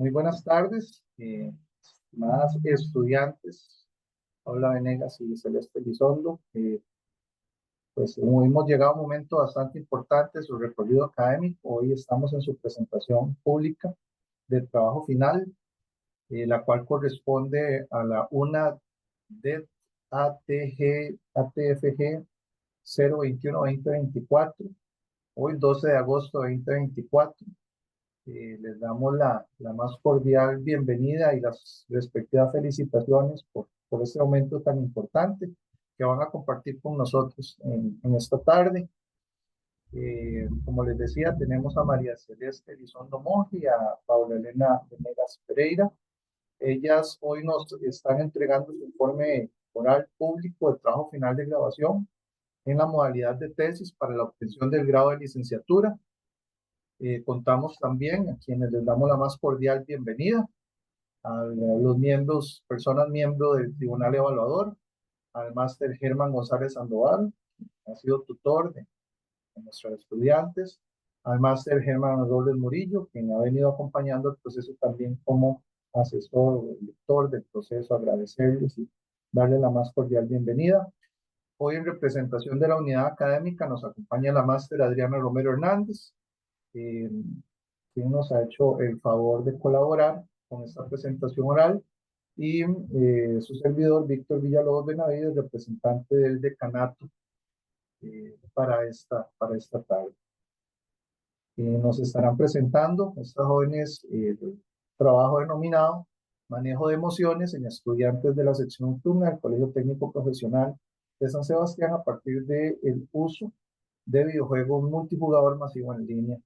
Muy buenas tardes, estimadas estudiantes, Paula Venegas y Celeste Elizondo. Pues hemos llegado a un momento bastante importante de su recorrido académico. Hoy estamos en su presentación pública del trabajo final, la cual corresponde a la UNA de ATFG 021-2024, hoy 12 de agosto de 2024. Les damos la más cordial bienvenida y las respectivas felicitaciones por este momento tan importante que van a compartir con nosotros en esta tarde. Como les decía, tenemos a María Celeste Elizondo Monge y a Paula Elena Venegas Pereira. Ellas hoy nos están entregando su informe oral público de trabajo final de graduación en la modalidad de tesis para la obtención del grado de licenciatura. Contamos también a quienes les damos la más cordial bienvenida, a los miembros, personas miembros del Tribunal Evaluador, al máster Germán González Sandoval, ha sido tutor de nuestros estudiantes, al máster Germán Robles Murillo, quien ha venido acompañando el proceso también como asesor o lector del proceso, agradecerles y darle la más cordial bienvenida. Hoy en representación de la unidad académica nos acompaña la máster Adriana Romero Hernández, quien nos ha hecho el favor de colaborar con esta presentación oral, y su servidor Víctor Villalobos Benavides, representante del decanato para esta tarde. Nos estarán presentando estas jóvenes el trabajo denominado Manejo de Emociones en Estudiantes de la Sección Nocturna del Colegio Técnico Profesional de San Sebastián a partir del uso de videojuegos multijugador masivo en línea.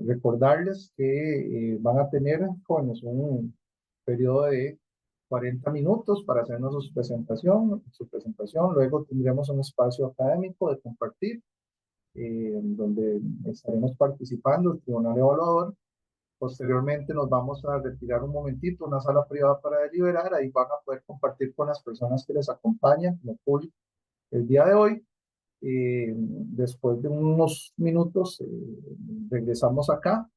Recordarles que van a tener jóvenes un periodo de 40 minutos para hacernos su presentación. Luego tendremos un espacio académico de compartir, donde estaremos participando el Tribunal Evaluador. Posteriormente nos vamos a retirar un momentito a una sala privada para deliberar. Ahí van a poder compartir con las personas que les acompañan como público el día de hoy. Después de unos minutos regresamos acá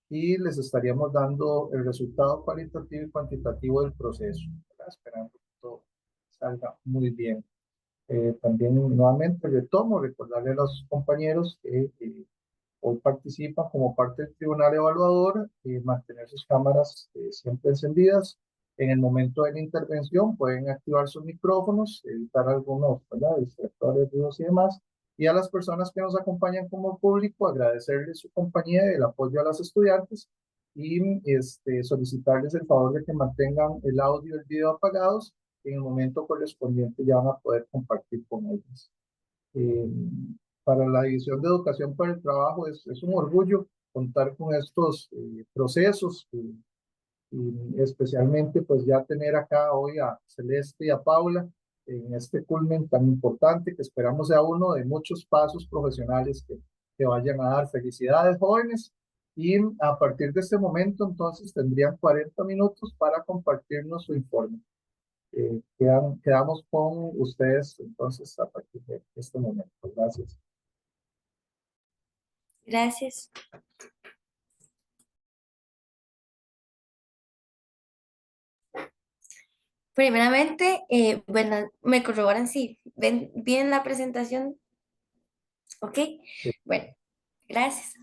y les estaríamos dando el resultado cualitativo y cuantitativo del proceso, ¿verdad? Esperando que todo salga muy bien. También nuevamente recordarle a los compañeros que hoy participan como parte del Tribunal Evaluador, mantener sus cámaras siempre encendidas. En el momento de la intervención pueden activar sus micrófonos, evitar algunos, ¿verdad?, distractores, ruidos y demás. Y a las personas que nos acompañan como público, agradecerles su compañía y el apoyo a los estudiantes y solicitarles el favor de que mantengan el audio y el video apagados. En el momento correspondiente ya van a poder compartir con ellos. Para la División de Educación para el Trabajo es un orgullo contar con estos procesos, y especialmente pues ya tener acá hoy a Celeste y a Paula en este culmen tan importante que esperamos sea uno de muchos pasos profesionales que vayan a dar. Felicidades, jóvenes, y a partir de este momento entonces tendrían 40 minutos para compartirnos su informe. Quedamos con ustedes entonces a partir de este momento. Gracias. Gracias. Primeramente, bueno, me corroboran si ven bien la presentación. Ok, bueno, gracias.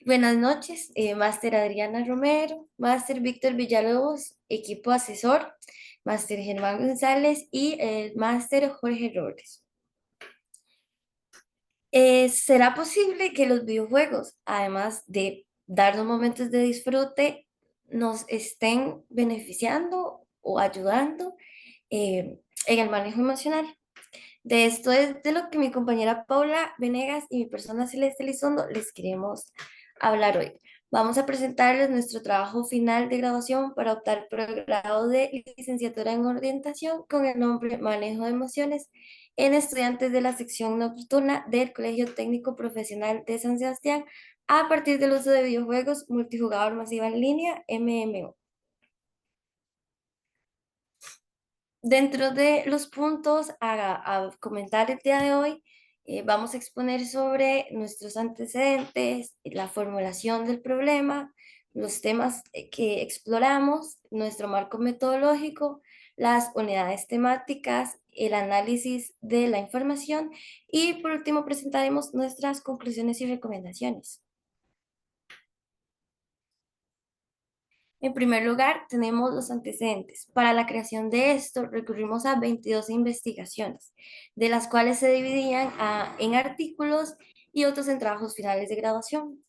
Buenas noches, Máster Adriana Romero, Máster Víctor Villalobos, equipo asesor, Máster Germán González y el Máster Jorge Robles. ¿Será posible que los videojuegos, además de darnos momentos de disfrute, nos estén beneficiando o ayudando en el manejo emocional? De esto es de lo que mi compañera Paula Venegas y mi persona Celeste Elizondo les queremos hablar hoy. Vamos a presentarles nuestro trabajo final de graduación para optar por el grado de licenciatura en orientación con el nombre Manejo de Emociones en estudiantes de la sección nocturna del Colegio Técnico Profesional de San Sebastián a partir del uso de videojuegos multijugador masiva en línea, MMO. Dentro de los puntos a comentar el día de hoy, vamos a exponer sobre nuestros antecedentes, la formulación del problema, los temas que exploramos, nuestro marco metodológico, las unidades temáticas, el análisis de la información y por último presentaremos nuestras conclusiones y recomendaciones. En primer lugar, tenemos los antecedentes. Para la creación de esto, recurrimos a 22 investigaciones, de las cuales se dividían en artículos y otros en trabajos finales de graduación.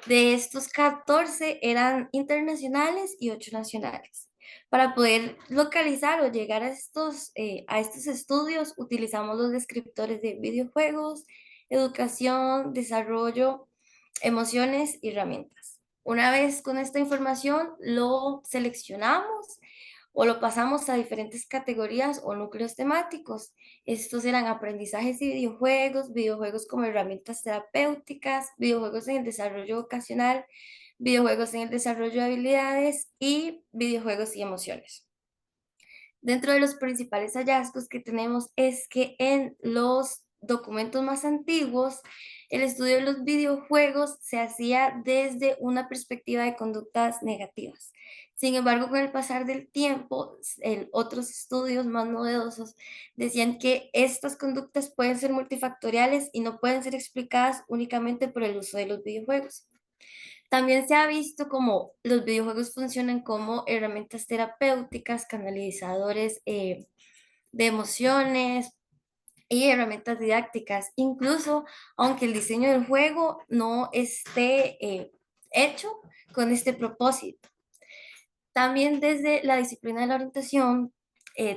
De estos, 14 eran internacionales y 8 nacionales. Para poder localizar o llegar a estos estudios, utilizamos los descriptores de videojuegos, educación, desarrollo, emociones y herramientas. Una vez con esta información, lo seleccionamos o lo pasamos a diferentes categorías o núcleos temáticos. Estos eran aprendizajes y videojuegos, videojuegos como herramientas terapéuticas, videojuegos en el desarrollo vocacional, videojuegos en el desarrollo de habilidades y videojuegos y emociones. Dentro de los principales hallazgos que tenemos es que en los documentos más antiguos, el estudio de los videojuegos se hacía desde una perspectiva de conductas negativas. Sin embargo, con el pasar del tiempo, otros estudios más novedosos decían que estas conductas pueden ser multifactoriales y no pueden ser explicadas únicamente por el uso de los videojuegos. También se ha visto como los videojuegos funcionan como herramientas terapéuticas, canalizadores de emociones y herramientas didácticas, incluso aunque el diseño del juego no esté hecho con este propósito. También desde la disciplina de la orientación,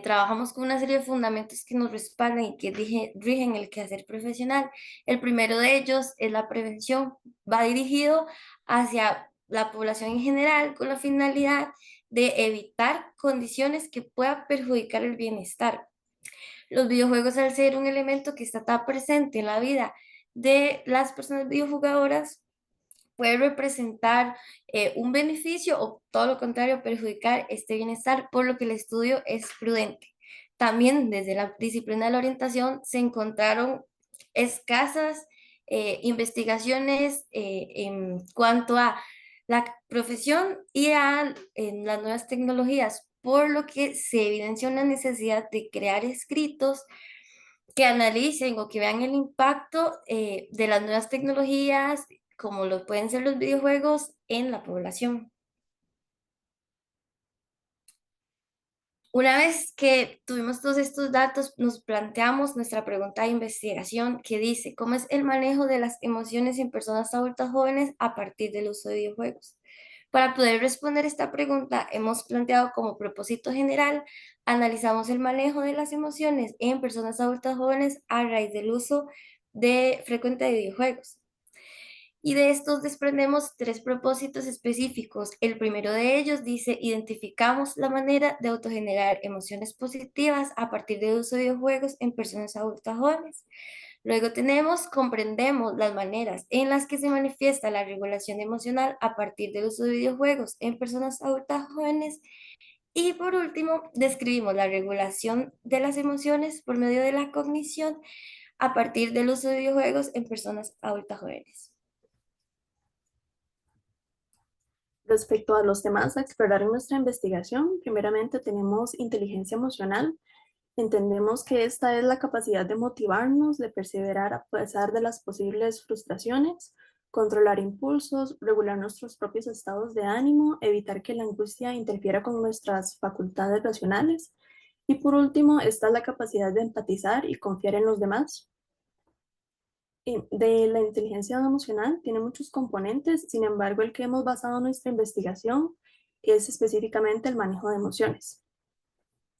trabajamos con una serie de fundamentos que nos respaldan y que rigen el quehacer profesional. El primero de ellos es la prevención. Va dirigido hacia la población en general con la finalidad de evitar condiciones que puedan perjudicar el bienestar. Los videojuegos, al ser un elemento que está tan presente en la vida de las personas videojugadoras, puede representar un beneficio o todo lo contrario, perjudicar este bienestar, por lo que el estudio es prudente. También desde la disciplina de la orientación se encontraron escasas investigaciones en cuanto a la profesión y en las nuevas tecnologías, por lo que se evidencia una necesidad de crear escritos que analicen o que vean el impacto de las nuevas tecnologías, como lo pueden ser los videojuegos, en la población. Una vez que tuvimos todos estos datos, nos planteamos nuestra pregunta de investigación que dice, ¿cómo es el manejo de las emociones en personas adultas jóvenes a partir del uso de videojuegos? Para poder responder esta pregunta, hemos planteado como propósito general, analizamos el manejo de las emociones en personas adultas jóvenes a raíz del uso frecuente de videojuegos. Y de estos desprendemos tres propósitos específicos. El primero de ellos dice, identificamos la manera de autogenerar emociones positivas a partir del uso de videojuegos en personas adultas jóvenes. Luego tenemos, comprendemos las maneras en las que se manifiesta la regulación emocional a partir del uso de videojuegos en personas adultas jóvenes. Y por último, describimos la regulación de las emociones por medio de la cognición a partir del uso de videojuegos en personas adultas jóvenes. Respecto a los temas a explorar en nuestra investigación, primeramente tenemos inteligencia emocional. Entendemos que esta es la capacidad de motivarnos, de perseverar a pesar de las posibles frustraciones, controlar impulsos, regular nuestros propios estados de ánimo, evitar que la angustia interfiera con nuestras facultades racionales. Y por último, está la capacidad de empatizar y confiar en los demás. De la inteligencia emocional tiene muchos componentes, sin embargo, el que hemos basado nuestra investigación es específicamente el manejo de emociones.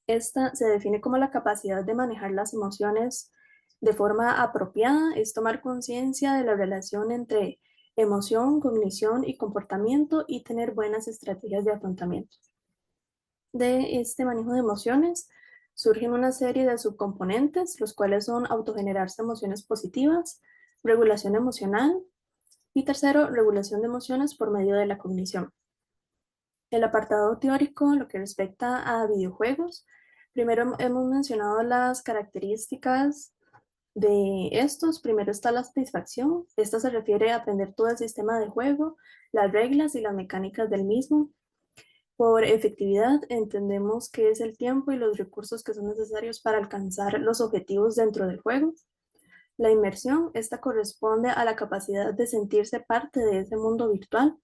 Esta se define como la capacidad de manejar las emociones de forma apropiada, es tomar conciencia de la relación entre emoción, cognición y comportamiento y tener buenas estrategias de afrontamiento. De este manejo de emociones surgen una serie de subcomponentes, los cuales son autogenerarse emociones positivas, regulación emocional y tercero, regulación de emociones por medio de la cognición. El apartado teórico, lo que respecta a videojuegos, primero hemos mencionado las características De estos, primero está la satisfacción. Esta se refiere a aprender todo el sistema de juego, las reglas y las mecánicas del mismo. Por efectividad, entendemos que es el tiempo y los recursos que son necesarios para alcanzar los objetivos dentro del juego. La inmersión, esta corresponde a la capacidad de sentirse parte de ese mundo virtual.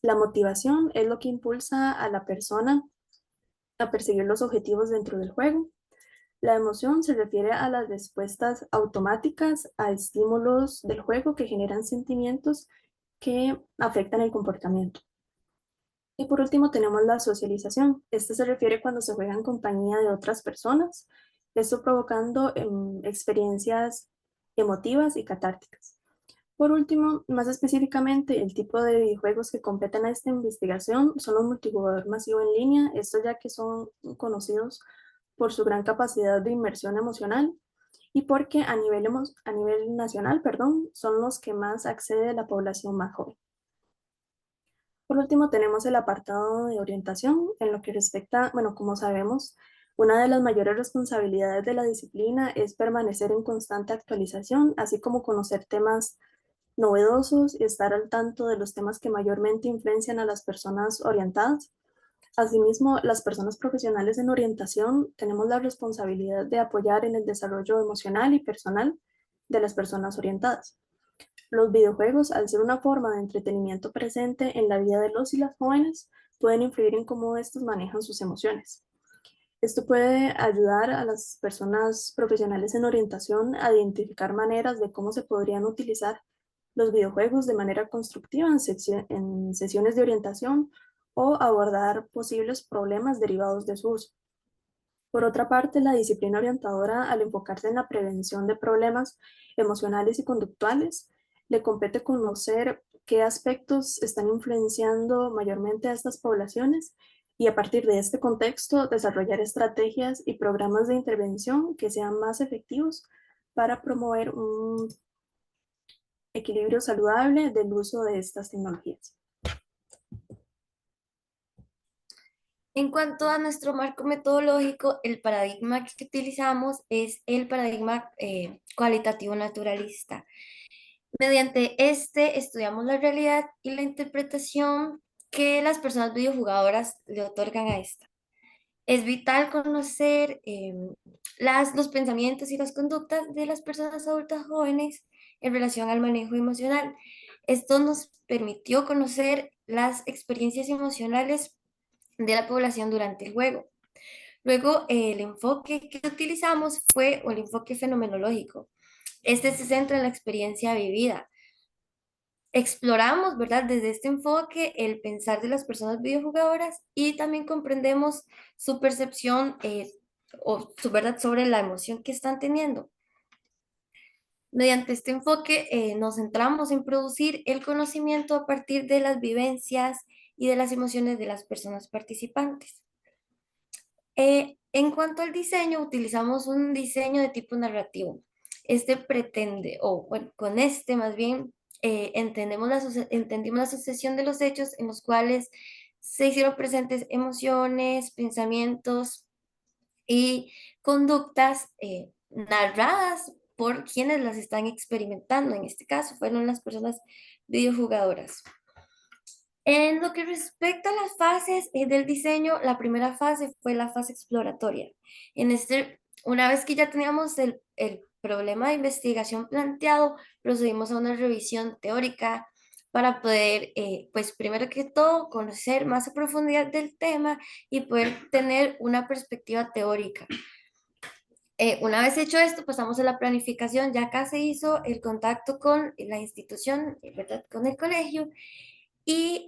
La motivación es lo que impulsa a la persona a perseguir los objetivos dentro del juego. La emoción se refiere a las respuestas automáticas a estímulos del juego que generan sentimientos que afectan el comportamiento. Y por último tenemos la socialización. Este se refiere cuando se juega en compañía de otras personas, esto provocando experiencias emotivas y catárticas. Por último, más específicamente, el tipo de videojuegos que competen a esta investigación son los multijugador masivo en línea, estos ya que son conocidos por su gran capacidad de inmersión emocional y porque a nivel nacional, perdón, son los que más accede la población más joven. Por último, tenemos el apartado de orientación en lo que respecta, bueno, como sabemos, una de las mayores responsabilidades de la disciplina es permanecer en constante actualización, así como conocer temas novedosos y estar al tanto de los temas que mayormente influencian a las personas orientadas. Asimismo, las personas profesionales en orientación tenemos la responsabilidad de apoyar en el desarrollo emocional y personal de las personas orientadas. Los videojuegos, al ser una forma de entretenimiento presente en la vida de los y las jóvenes, pueden influir en cómo estos manejan sus emociones. Esto puede ayudar a las personas profesionales en orientación a identificar maneras de cómo se podrían utilizar los videojuegos de manera constructiva en sesiones de orientación o abordar posibles problemas derivados de su uso. Por otra parte, la disciplina orientadora, al enfocarse en la prevención de problemas emocionales y conductuales, le compete conocer qué aspectos están influenciando mayormente a estas poblaciones y a partir de este contexto desarrollar estrategias y programas de intervención que sean más efectivos para promover un equilibrio saludable del uso de estas tecnologías. En cuanto a nuestro marco metodológico, el paradigma que utilizamos es el paradigma cualitativo naturalista. Mediante este estudiamos la realidad y la interpretación que las personas videojugadoras le otorgan a esta. Es vital conocer los pensamientos y las conductas de las personas adultas jóvenes en relación al manejo emocional. Esto nos permitió conocer las experiencias emocionales de la población durante el juego. Luego, el enfoque que utilizamos fue el enfoque fenomenológico. Este se centra en la experiencia vivida. Exploramos, ¿verdad? Desde este enfoque el pensar de las personas videojugadoras y también comprendemos su percepción o su verdad sobre la emoción que están teniendo. Mediante este enfoque nos centramos en producir el conocimiento a partir de las vivencias y de las emociones de las personas participantes. En cuanto al diseño, utilizamos un diseño de tipo narrativo. Este pretende, o bueno, con este más bien, entendimos la sucesión de los hechos en los cuales se hicieron presentes emociones, pensamientos y conductas narradas por quienes las están experimentando. En este caso, fueron las personas videojugadoras. En lo que respecta a las fases del diseño, la primera fase fue la fase exploratoria. Una vez que ya teníamos el problema de investigación planteado, procedimos a una revisión teórica para poder, pues primero que todo, conocer más a profundidad del tema y poder tener una perspectiva teórica. Una vez hecho esto, pasamos a la planificación. Ya acá se hizo el contacto con la institución, ¿verdad? Con el colegio y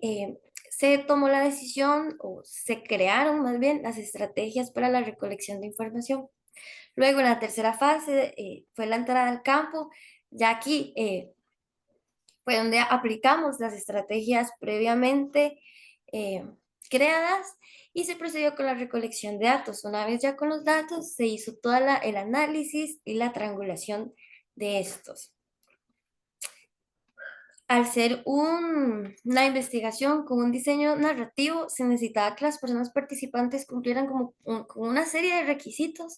se tomó la decisión o se crearon más bien las estrategias para la recolección de información. Luego, en la tercera fase fue la entrada al campo. Ya aquí fue donde aplicamos las estrategias previamente eh, creadas y se procedió con la recolección de datos. Una vez ya con los datos, se hizo todo el análisis y la triangulación de estos. Al ser una investigación con un diseño narrativo, se necesitaba que las personas participantes cumplieran con una serie de requisitos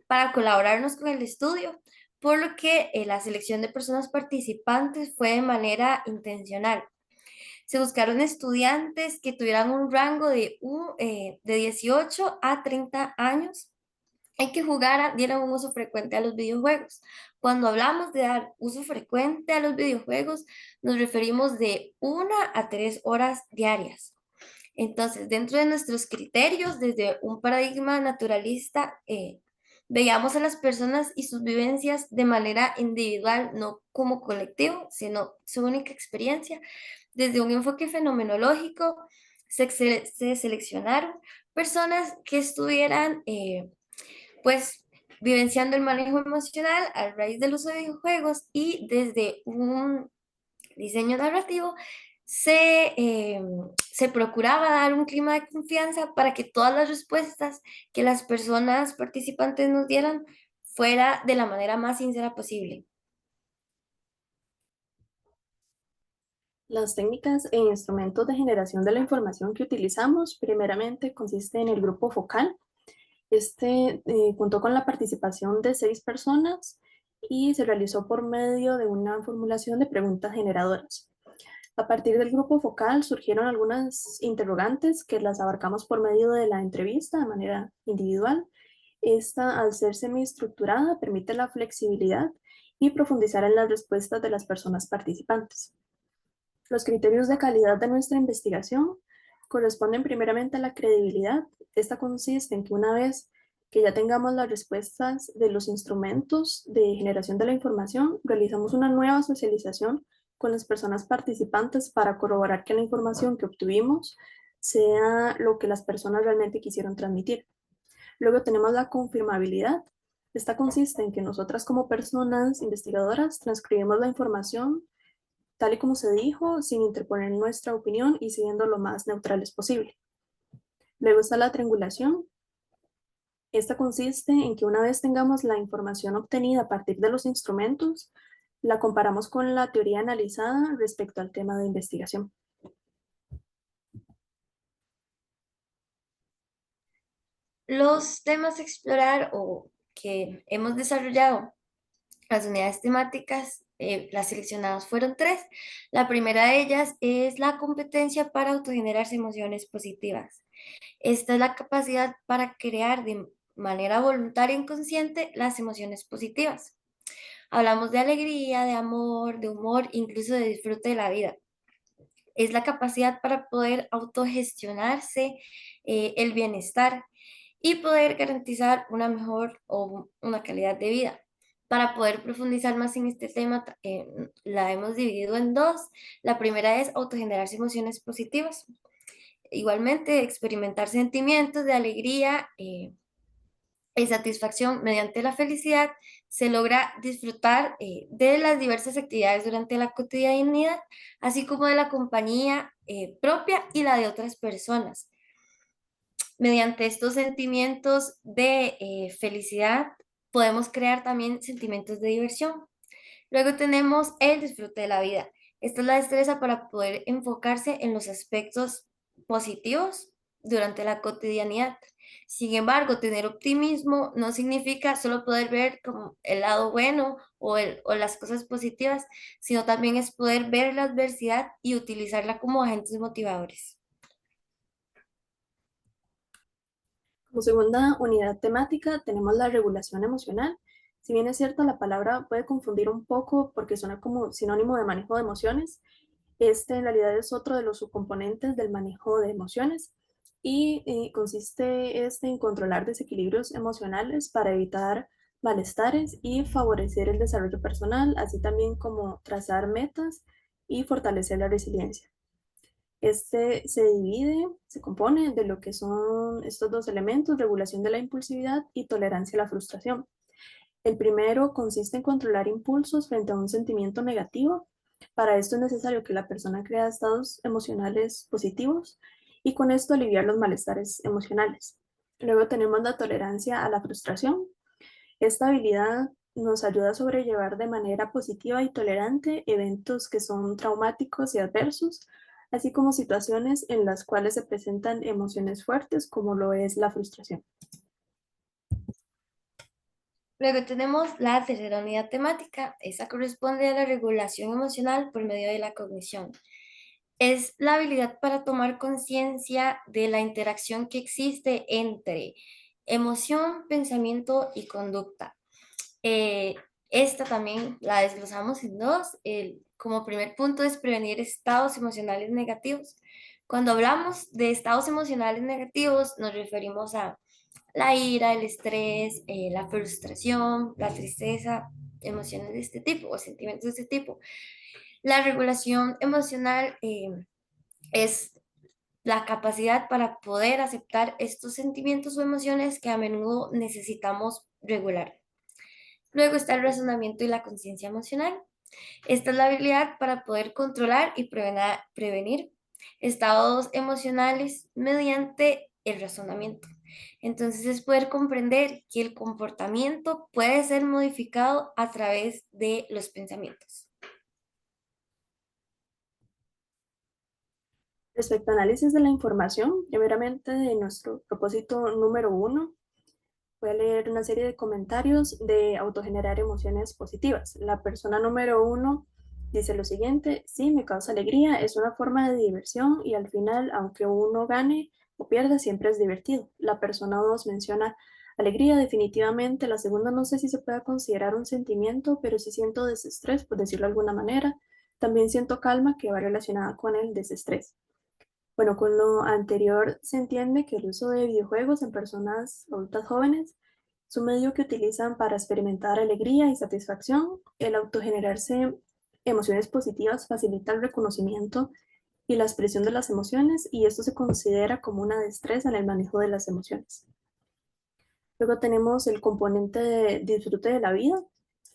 para colaborarnos con el estudio, por lo que la selección de personas participantes fue de manera intencional. Se buscaron estudiantes que tuvieran un rango de 18 a 30 años y que dieran un uso frecuente a los videojuegos. Cuando hablamos de dar uso frecuente a los videojuegos, nos referimos de 1 a 3 horas diarias. Entonces, dentro de nuestros criterios, desde un paradigma naturalista, veíamos a las personas y sus vivencias de manera individual, no como colectivo, sino su única experiencia. Desde un enfoque fenomenológico, se seleccionaron personas que estuvieran, pues, vivenciando el manejo emocional a raíz del uso de videojuegos, y desde un diseño narrativo se procuraba dar un clima de confianza para que todas las respuestas que las personas participantes nos dieran fuera de la manera más sincera posible. Las técnicas e instrumentos de generación de la información que utilizamos primeramente consiste en el grupo focal. Contó con la participación de 6 personas y se realizó por medio de una formulación de preguntas generadoras. A partir del grupo focal surgieron algunas interrogantes que las abarcamos por medio de la entrevista de manera individual. Esta, al ser semiestructurada, permite la flexibilidad y profundizar en las respuestas de las personas participantes. Los criterios de calidad de nuestra investigación corresponden primeramente a la credibilidad. Esta consiste en que una vez que ya tengamos las respuestas de los instrumentos de generación de la información, realizamos una nueva socialización con las personas participantes para corroborar que la información que obtuvimos sea lo que las personas realmente quisieron transmitir. Luego tenemos la confirmabilidad. Esta consiste en que nosotras como personas investigadoras transcribimos la información tal y como se dijo, sin interponer nuestra opinión y siendo lo más neutrales posible. Luego está la triangulación. Esta consiste en que una vez tengamos la información obtenida a partir de los instrumentos, la comparamos con la teoría analizada respecto al tema de investigación. Los temas a explorar o que hemos desarrollado, las unidades temáticas, las seleccionadas fueron 3. La primera de ellas es la competencia para autogenerarse emociones positivas. Esta es la capacidad para crear de manera voluntaria e inconsciente las emociones positivas. Hablamos de alegría, de amor, de humor, incluso de disfrute de la vida. Es la capacidad para poder autogestionarse el bienestar y poder garantizar una mejor o una calidad de vida. Para poder profundizar más en este tema, la hemos dividido en 2. La primera es autogenerarse emociones positivas. Igualmente, experimentar sentimientos de alegría y satisfacción mediante la felicidad. Se logra disfrutar de las diversas actividades durante la cotidianidad, así como de la compañía propia y la de otras personas. Mediante estos sentimientos de felicidad, podemos crear también sentimientos de diversión. Luego tenemos el disfrute de la vida. Esta es la destreza para poder enfocarse en los aspectos positivos durante la cotidianidad. Sin embargo, tener optimismo no significa solo poder ver como el lado bueno o las cosas positivas, sino también es poder ver la adversidad y utilizarla como agentes motivadores. Como segunda unidad temática tenemos la regulación emocional. Si bien es cierto, la palabra puede confundir un poco porque suena como sinónimo de manejo de emociones, en realidad es otro de los subcomponentes del manejo de emociones y consiste en controlar desequilibrios emocionales para evitar malestares y favorecer el desarrollo personal, así también como trazar metas y fortalecer la resiliencia. Se compone de lo que son estos 2 elementos: regulación de la impulsividad y tolerancia a la frustración. El primero consiste en controlar impulsos frente a un sentimiento negativo. Para esto es necesario que la persona crea estados emocionales positivos y con esto aliviar los malestares emocionales. Luego tenemos la tolerancia a la frustración. Esta habilidad nos ayuda a sobrellevar de manera positiva y tolerante eventos que son traumáticos y adversos, así como situaciones en las cuales se presentan emociones fuertes como lo es la frustración. Luego tenemos la tercera unidad temática. Esa corresponde a la regulación emocional por medio de la cognición. Es la habilidad para tomar conciencia de la interacción que existe entre emoción, pensamiento y conducta. Eh, Esta también la desglosamos en dos. Como primer punto es prevenir estados emocionales negativos. Cuando hablamos de estados emocionales negativos, nos referimos a la ira, el estrés, la frustración, la tristeza, emociones de este tipo o sentimientos de este tipo. La regulación emocional es la capacidad para poder aceptar estos sentimientos o emociones que a menudo necesitamos regular. Luego está el razonamiento y la conciencia emocional. Esta es la habilidad para poder controlar y prevenir estados emocionales mediante el razonamiento. Entonces es poder comprender que el comportamiento puede ser modificado a través de los pensamientos. Respecto al análisis de la información, primeramente de nuestro propósito número 1, voy a leer una serie de comentarios de autogenerar emociones positivas. La persona número 1 dice lo siguiente: sí, me causa alegría, es una forma de diversión y al final, aunque uno gane o pierda, siempre es divertido. La persona 2 menciona alegría, definitivamente. La segunda no sé si se puede considerar un sentimiento, pero sí siento desestrés, por decirlo de alguna manera. También siento calma, que va relacionada con el desestrés. Bueno, con lo anterior se entiende que el uso de videojuegos en personas adultas jóvenes es un medio que utilizan para experimentar alegría y satisfacción. El autogenerarse emociones positivas facilita el reconocimiento y la expresión de las emociones, y esto se considera como una destreza en el manejo de las emociones. Luego tenemos el componente de disfrute de la vida.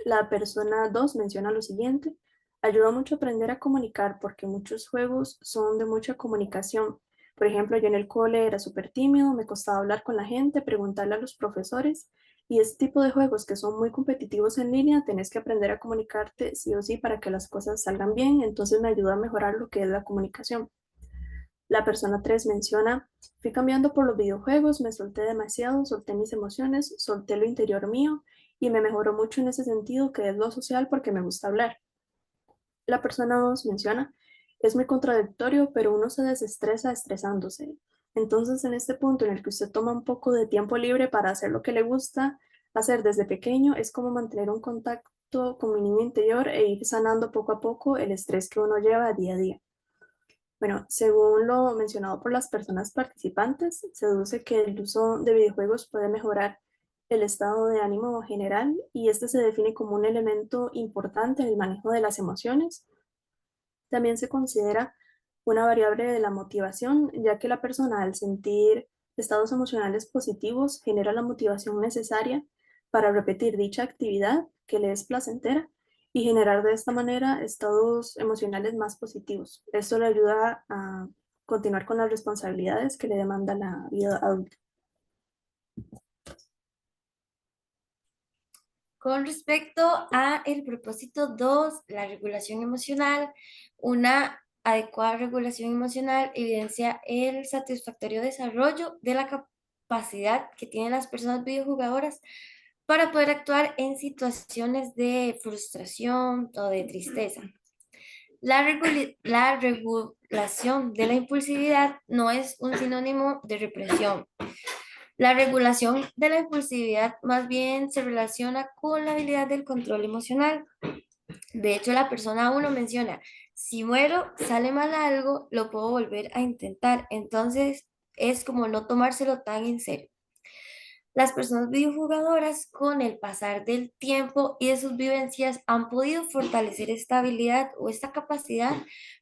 La persona 2 menciona lo siguiente: ayuda mucho a aprender a comunicar porque muchos juegos son de mucha comunicación. Por ejemplo, yo en el cole era súper tímido, me costaba hablar con la gente, preguntarle a los profesores, y este tipo de juegos que son muy competitivos en línea, tenés que aprender a comunicarte sí o sí para que las cosas salgan bien, entonces me ayuda a mejorar lo que es la comunicación. La persona 3 menciona: fui cambiando por los videojuegos, me solté demasiado, solté mis emociones, solté lo interior mío y me mejoró mucho en ese sentido, que es lo social, porque me gusta hablar. La persona 2 menciona: es muy contradictorio, pero uno se desestresa estresándose. Entonces, en este punto en el que usted toma un poco de tiempo libre para hacer lo que le gusta hacer desde pequeño, es como mantener un contacto con mi niño interior e ir sanando poco a poco el estrés que uno lleva día a día. Bueno, según lo mencionado por las personas participantes, se deduce que el uso de videojuegos puede mejorar el estado de ánimo general, y este se define como un elemento importante en el manejo de las emociones. También se considera una variable de la motivación, ya que la persona, al sentir estados emocionales positivos, genera la motivación necesaria para repetir dicha actividad que le es placentera y generar de esta manera estados emocionales más positivos. Esto le ayuda a continuar con las responsabilidades que le demanda la vida adulta. Con respecto a el propósito 2, la regulación emocional, una adecuada regulación emocional evidencia el satisfactorio desarrollo de la capacidad que tienen las personas videojugadoras para poder actuar en situaciones de frustración o de tristeza. La regulación de la impulsividad no es un sinónimo de represión. La regulación de la impulsividad más bien se relaciona con la habilidad del control emocional. De hecho, la persona uno menciona: si muero, sale mal algo, lo puedo volver a intentar. Entonces, es como no tomárselo tan en serio. Las personas videojugadoras, con el pasar del tiempo y de sus vivencias, han podido fortalecer esta habilidad o esta capacidad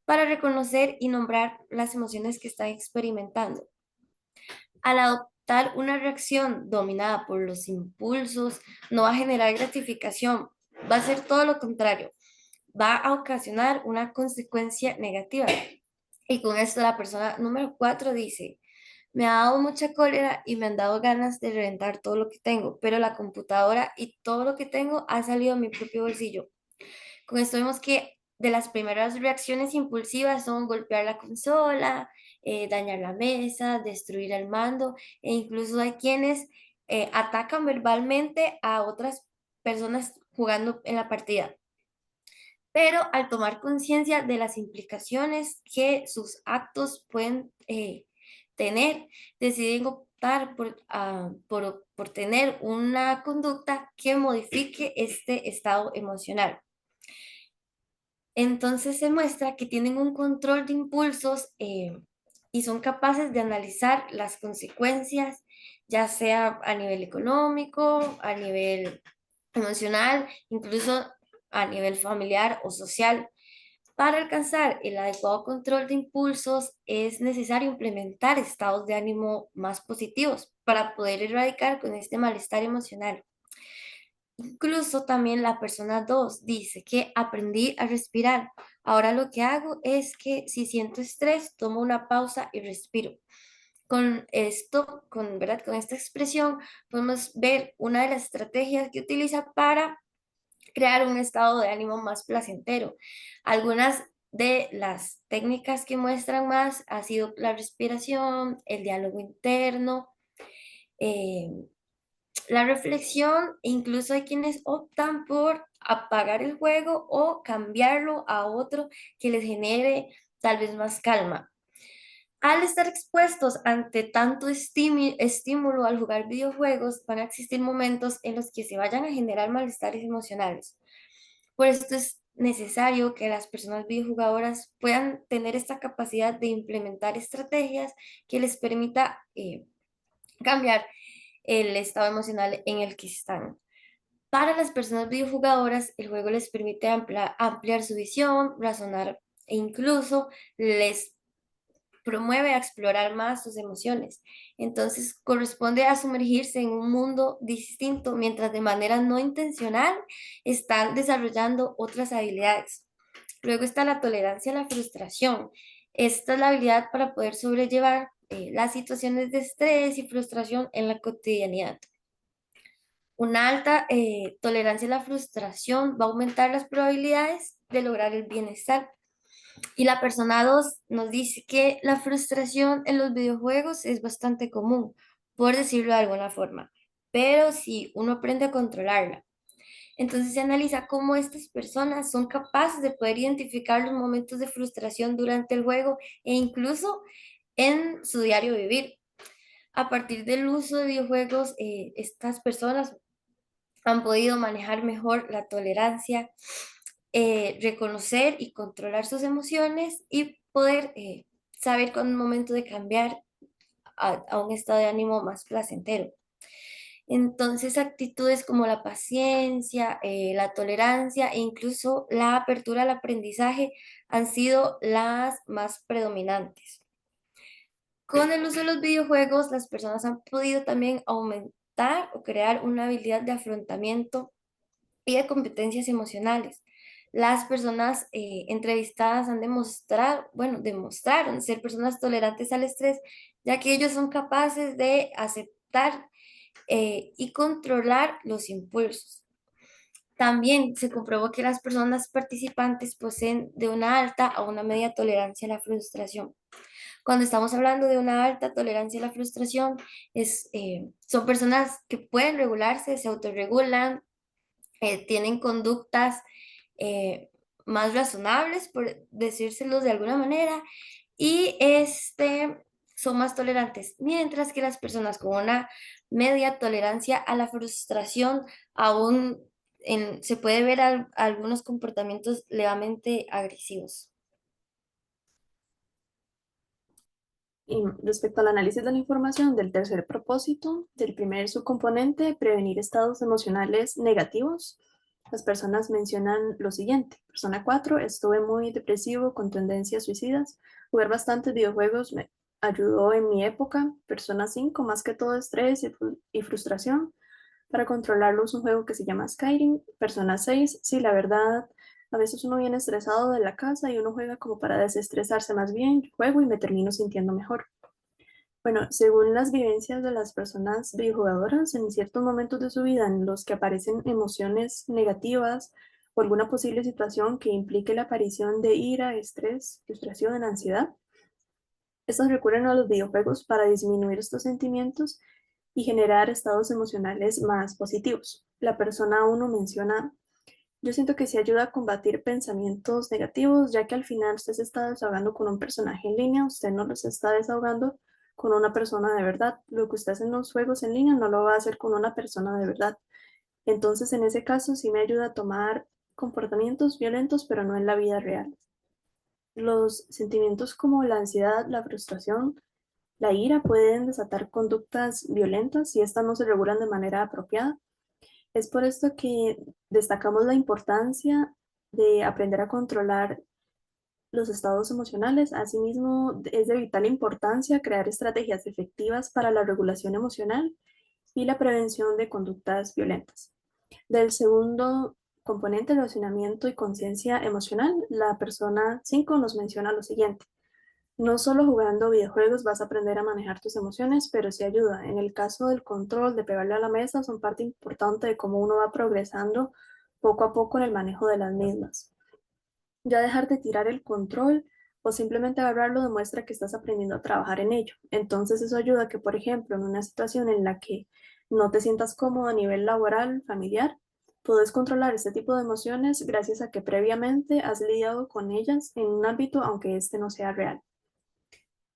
para reconocer y nombrar las emociones que están experimentando. Al adoptar una reacción dominada por los impulsos, no va a generar gratificación, va a ser todo lo contrario, va a ocasionar una consecuencia negativa. Y con esto la persona número 4 dice: me ha dado mucha cólera y me han dado ganas de reventar todo lo que tengo, pero la computadora y todo lo que tengo ha salido de mi propio bolsillo. Con esto vemos que de las primeras reacciones impulsivas son golpear la consola, dañar la mesa, destruir el mando, e incluso hay quienes atacan verbalmente a otras personas jugando en la partida. Pero al tomar conciencia de las implicaciones que sus actos pueden tener, deciden optar por tener una conducta que modifique este estado emocional. Entonces se muestra que tienen un control de impulsos y son capaces de analizar las consecuencias, ya sea a nivel económico, a nivel emocional, incluso a nivel familiar o social. Para alcanzar el adecuado control de impulsos es necesario implementar estados de ánimo más positivos para poder erradicar con este malestar emocional. Incluso también la persona 2 dice que aprendí a respirar. Ahora lo que hago es que si siento estrés, tomo una pausa y respiro. Con esto, ¿verdad? Con esta expresión, podemos ver una de las estrategias que utiliza para crear un estado de ánimo más placentero. Algunas de las técnicas que muestran más ha sido la respiración, el diálogo interno, eh, la reflexión, e incluso hay quienes optan por apagar el juego o cambiarlo a otro que les genere tal vez más calma. Al estar expuestos ante tanto estímulo al jugar videojuegos, van a existir momentos en los que se vayan a generar malestares emocionales. Por esto es necesario que las personas videojugadoras puedan tener esta capacidad de implementar estrategias que les permita cambiar el estado emocional en el que están. Para las personas videojugadoras, el juego les permite ampliar su visión, razonar e incluso les promueve a explorar más sus emociones. Entonces, corresponde a sumergirse en un mundo distinto mientras de manera no intencional están desarrollando otras habilidades. Luego está la tolerancia a la frustración. Esta es la habilidad para poder sobrellevar las situaciones de estrés y frustración en la cotidianidad. Una alta tolerancia a la frustración va a aumentar las probabilidades de lograr el bienestar. Y la persona 2 nos dice que la frustración en los videojuegos es bastante común, por decirlo de alguna forma, pero si uno aprende a controlarla. Entonces se analiza cómo estas personas son capaces de poder identificar los momentos de frustración durante el juego e incluso en su diario vivir. A partir del uso de videojuegos, estas personas han podido manejar mejor la tolerancia, reconocer y controlar sus emociones y poder saber cuándo es el momento de cambiar a un estado de ánimo más placentero. Entonces, actitudes como la paciencia, la tolerancia e incluso la apertura al aprendizaje han sido las más predominantes. Con el uso de los videojuegos, las personas han podido también aumentar o crear una habilidad de afrontamiento y de competencias emocionales. Las personas entrevistadas han demostraron ser personas tolerantes al estrés, ya que ellos son capaces de aceptar y controlar los impulsos. También se comprobó que las personas participantes poseen de una alta a una media tolerancia a la frustración. Cuando estamos hablando de una alta tolerancia a la frustración, son personas que pueden regularse, se autorregulan, tienen conductas más razonables, por decírselos de alguna manera, y son más tolerantes, mientras que las personas con una media tolerancia a la frustración aún se puede ver algunos comportamientos levemente agresivos. Y respecto al análisis de la información del tercer propósito, del primer subcomponente, prevenir estados emocionales negativos, las personas mencionan lo siguiente. Persona 4, estuve muy depresivo con tendencias suicidas. Jugar bastantes videojuegos me ayudó en mi época. Persona 5, más que todo estrés y frustración. Para controlarlo es un juego que se llama Skyrim. Persona 6, sí, la verdad, a veces uno viene estresado de la casa y uno juega como para desestresarse más bien. Yo juego y me termino sintiendo mejor. Bueno, según las vivencias de las personas videojugadoras, en ciertos momentos de su vida en los que aparecen emociones negativas o alguna posible situación que implique la aparición de ira, estrés, frustración, ansiedad, estas recurren a los videojuegos para disminuir estos sentimientos y generar estados emocionales más positivos. La persona uno menciona: yo siento que sí ayuda a combatir pensamientos negativos, ya que al final usted se está desahogando con un personaje en línea, usted no se está desahogando con una persona de verdad. Lo que usted hace en los juegos en línea no lo va a hacer con una persona de verdad. Entonces, en ese caso, sí me ayuda a tomar comportamientos violentos, pero no en la vida real. Los sentimientos como la ansiedad, la frustración, la ira pueden desatar conductas violentas si estas no se regulan de manera apropiada. Es por esto que destacamos la importancia de aprender a controlar los estados emocionales. Asimismo, es de vital importancia crear estrategias efectivas para la regulación emocional y la prevención de conductas violentas. Del segundo componente, relacionamiento y conciencia emocional, la persona 5 nos menciona lo siguiente: no solo jugando videojuegos vas a aprender a manejar tus emociones, pero sí ayuda. En el caso del control, de pegarle a la mesa, son parte importante de cómo uno va progresando poco a poco en el manejo de las mismas. Ya dejar de tirar el control o simplemente agarrarlo demuestra que estás aprendiendo a trabajar en ello. Entonces eso ayuda a que, por ejemplo, en una situación en la que no te sientas cómodo a nivel laboral, familiar, puedes controlar este tipo de emociones gracias a que previamente has lidiado con ellas en un ámbito aunque este no sea real.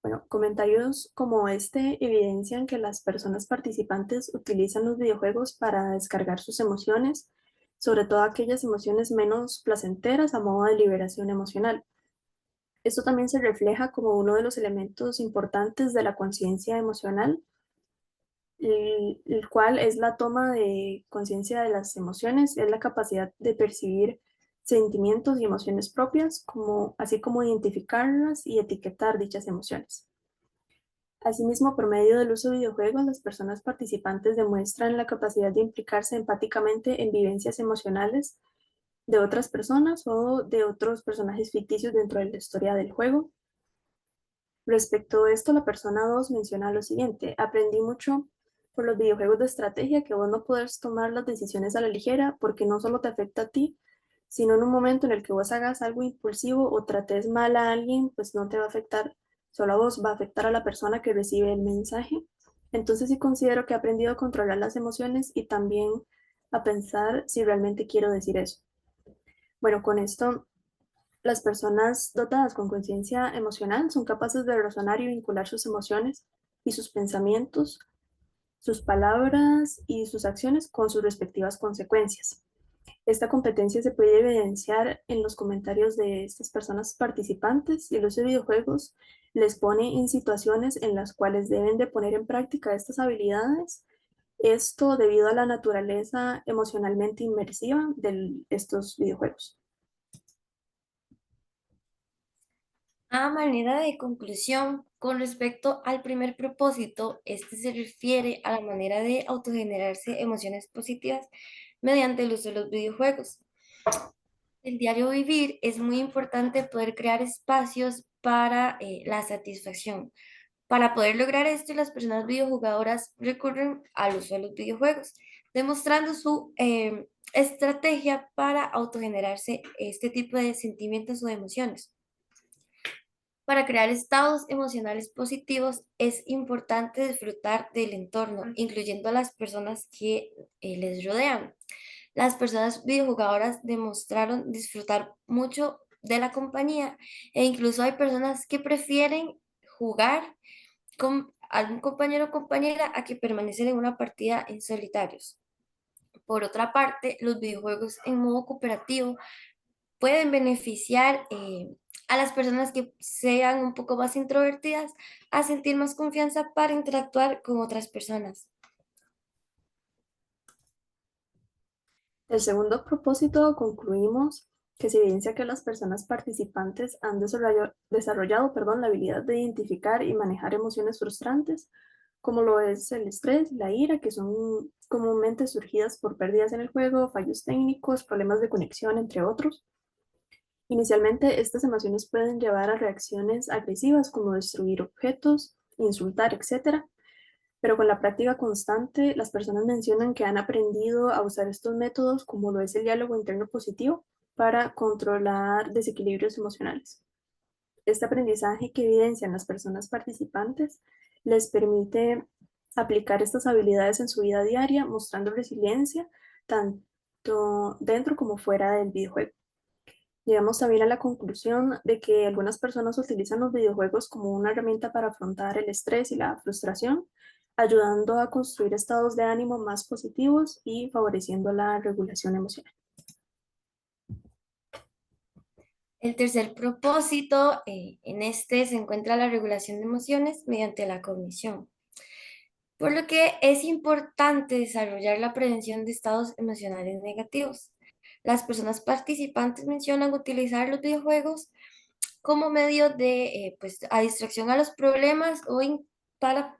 Bueno, comentarios como este evidencian que las personas participantes utilizan los videojuegos para descargar sus emociones, sobre todo aquellas emociones menos placenteras a modo de liberación emocional. Esto también se refleja como uno de los elementos importantes de la conciencia emocional, el cual es la toma de conciencia de las emociones, es la capacidad de percibir sentimientos y emociones propias, así como identificarlas y etiquetar dichas emociones. Asimismo, por medio del uso de videojuegos, las personas participantes demuestran la capacidad de implicarse empáticamente en vivencias emocionales de otras personas o de otros personajes ficticios dentro de la historia del juego. Respecto a esto, la persona 2 menciona lo siguiente: aprendí mucho por los videojuegos de estrategia que vos no podés tomar las decisiones a la ligera porque no solo te afecta a ti, sino en un momento en el que vos hagas algo impulsivo o trates mal a alguien, pues no te va a afectar solo a vos, va a afectar a la persona que recibe el mensaje. Entonces sí considero que he aprendido a controlar las emociones y también a pensar si realmente quiero decir eso. Bueno, con esto, las personas dotadas con conciencia emocional son capaces de razonar y vincular sus emociones y sus pensamientos, sus palabras y sus acciones con sus respectivas consecuencias. Esta competencia se puede evidenciar en los comentarios de estas personas participantes, y los videojuegos les pone en situaciones en las cuales deben de poner en práctica estas habilidades. Esto debido a la naturaleza emocionalmente inmersiva de estos videojuegos. A manera de conclusión, con respecto al primer propósito, este se refiere a la manera de autogenerarse emociones positivas mediante el uso de los videojuegos. El diario vivir es muy importante poder crear espacios para la satisfacción. Para poder lograr esto, las personas videojugadoras recurren al uso de los videojuegos, demostrando su estrategia para autogenerarse este tipo de sentimientos o de emociones. Para crear estados emocionales positivos es importante disfrutar del entorno, incluyendo a las personas que les rodean. Las personas videojugadoras demostraron disfrutar mucho de la compañía e incluso hay personas que prefieren jugar con algún compañero o compañera a que permanecer en una partida en solitarios. Por otra parte, los videojuegos en modo cooperativo pueden beneficiar a las personas que sean un poco más introvertidas a sentir más confianza para interactuar con otras personas. El segundo propósito, concluimos que se evidencia que las personas participantes han desarrollado la habilidad de identificar y manejar emociones frustrantes, como lo es el estrés, la ira, que son comúnmente surgidas por pérdidas en el juego, fallos técnicos, problemas de conexión, entre otros. Inicialmente, estas emociones pueden llevar a reacciones agresivas como destruir objetos, insultar, etc. Pero con la práctica constante, las personas mencionan que han aprendido a usar estos métodos, como lo es el diálogo interno positivo, para controlar desequilibrios emocionales. Este aprendizaje que evidencian las personas participantes les permite aplicar estas habilidades en su vida diaria, mostrando resiliencia tanto dentro como fuera del videojuego. Llegamos también a la conclusión de que algunas personas utilizan los videojuegos como una herramienta para afrontar el estrés y la frustración, ayudando a construir estados de ánimo más positivos y favoreciendo la regulación emocional. El tercer propósito, en este se encuentra la regulación de emociones mediante la cognición, por lo que es importante desarrollar la prevención de estados emocionales negativos. Las personas participantes mencionan utilizar los videojuegos como medio de pues, a distracción a los problemas o para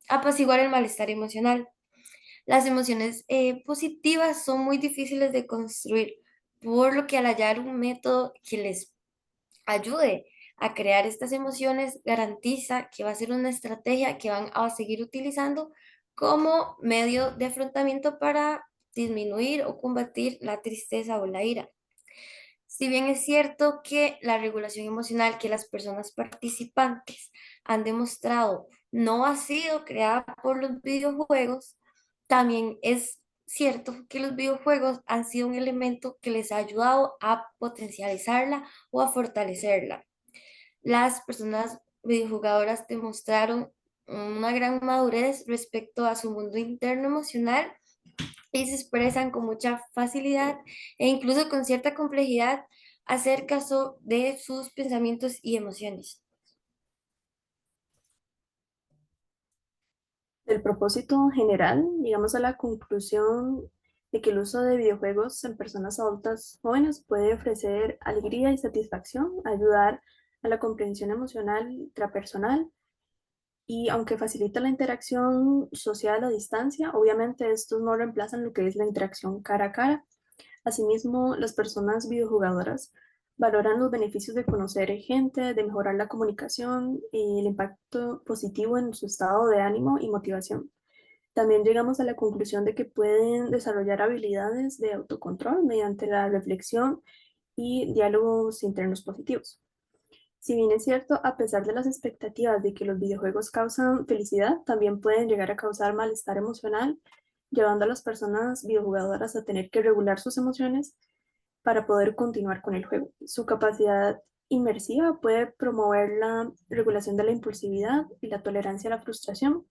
apaciguar el malestar emocional. Las emociones positivas son muy difíciles de construir, por lo que al hallar un método que les ayude a crear estas emociones, garantiza que va a ser una estrategia que van a seguir utilizando como medio de afrontamiento para disminuir o combatir la tristeza o la ira. Si bien es cierto que la regulación emocional que las personas participantes han demostrado no ha sido creada por los videojuegos, también es cierto que los videojuegos han sido un elemento que les ha ayudado a potencializarla o a fortalecerla. Las personas videojugadoras demostraron una gran madurez respecto a su mundo interno emocional y se expresan con mucha facilidad e incluso con cierta complejidad acerca de sus pensamientos y emociones. Del propósito general, llegamos a la conclusión de que el uso de videojuegos en personas adultas jóvenes puede ofrecer alegría y satisfacción, ayudar a la comprensión emocional intrapersonal y aunque facilita la interacción social a distancia, obviamente estos no reemplazan lo que es la interacción cara a cara. Asimismo, las personas videojugadoras valoran los beneficios de conocer gente, de mejorar la comunicación y el impacto positivo en su estado de ánimo y motivación. También llegamos a la conclusión de que pueden desarrollar habilidades de autocontrol mediante la reflexión y diálogos internos positivos. Si bien es cierto, a pesar de las expectativas de que los videojuegos causan felicidad, también pueden llegar a causar malestar emocional, llevando a las personas videojugadoras a tener que regular sus emociones para poder continuar con el juego. Su capacidad inmersiva puede promover la regulación de la impulsividad y la tolerancia a la frustración,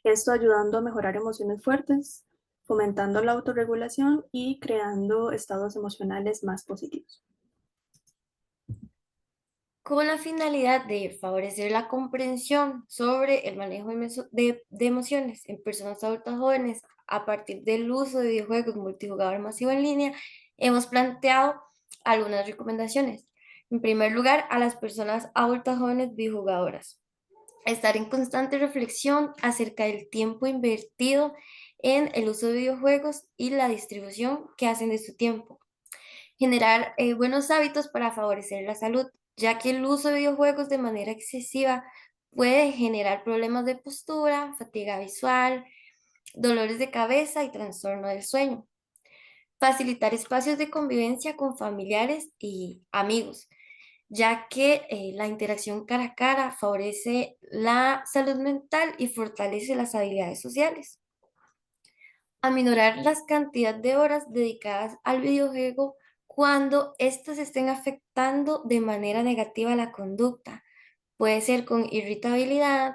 esto ayudando a mejorar emociones fuertes, fomentando la autorregulación y creando estados emocionales más positivos. Con la finalidad de favorecer la comprensión sobre el manejo de emociones en personas adultas jóvenes a partir del uso de videojuegos multijugador masivo en línea, hemos planteado algunas recomendaciones. En primer lugar, a las personas adultas jóvenes videojugadoras. Estar en constante reflexión acerca del tiempo invertido en el uso de videojuegos y la distribución que hacen de su tiempo. Generar buenos hábitos para favorecer la salud, ya que el uso de videojuegos de manera excesiva puede generar problemas de postura, fatiga visual, dolores de cabeza y trastorno del sueño. Facilitar espacios de convivencia con familiares y amigos, ya que la interacción cara a cara favorece la salud mental y fortalece las habilidades sociales. Aminorar las cantidades de horas dedicadas al videojuego cuando éstas estén afectando de manera negativa la conducta. Puede ser con irritabilidad,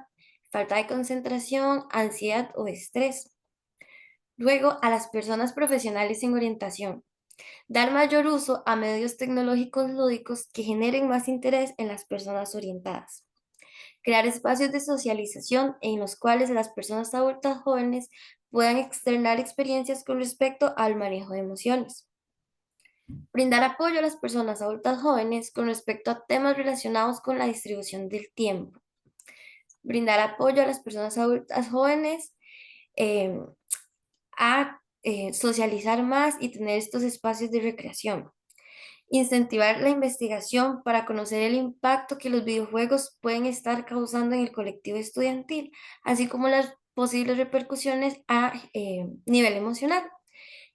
falta de concentración, ansiedad o estrés. Luego, a las personas profesionales en orientación. Dar mayor uso a medios tecnológicos lúdicos que generen más interés en las personas orientadas. Crear espacios de socialización en los cuales las personas adultas jóvenes puedan externar experiencias con respecto al manejo de emociones. Brindar apoyo a las personas adultas jóvenes con respecto a temas relacionados con la distribución del tiempo. Brindar apoyo a las personas adultas jóvenes eh, a socializar más y tener estos espacios de recreación. Incentivar la investigación para conocer el impacto que los videojuegos pueden estar causando en el colectivo estudiantil, así como las posibles repercusiones a nivel emocional.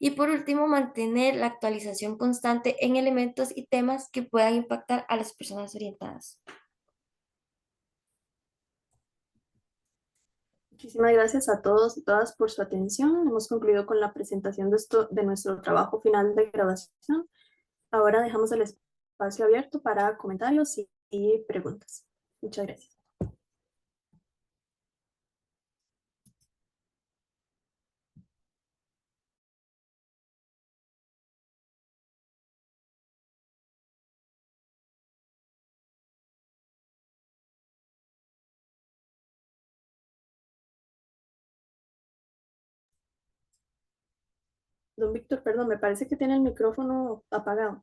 Y por último, mantener la actualización constante en elementos y temas que puedan impactar a las personas orientadas. Muchísimas gracias a todos y todas por su atención. Hemos concluido con la presentación de nuestro trabajo final de graduación. Ahora dejamos el espacio abierto para comentarios y preguntas. Muchas gracias. Don Víctor, perdón, me parece que tiene el micrófono apagado.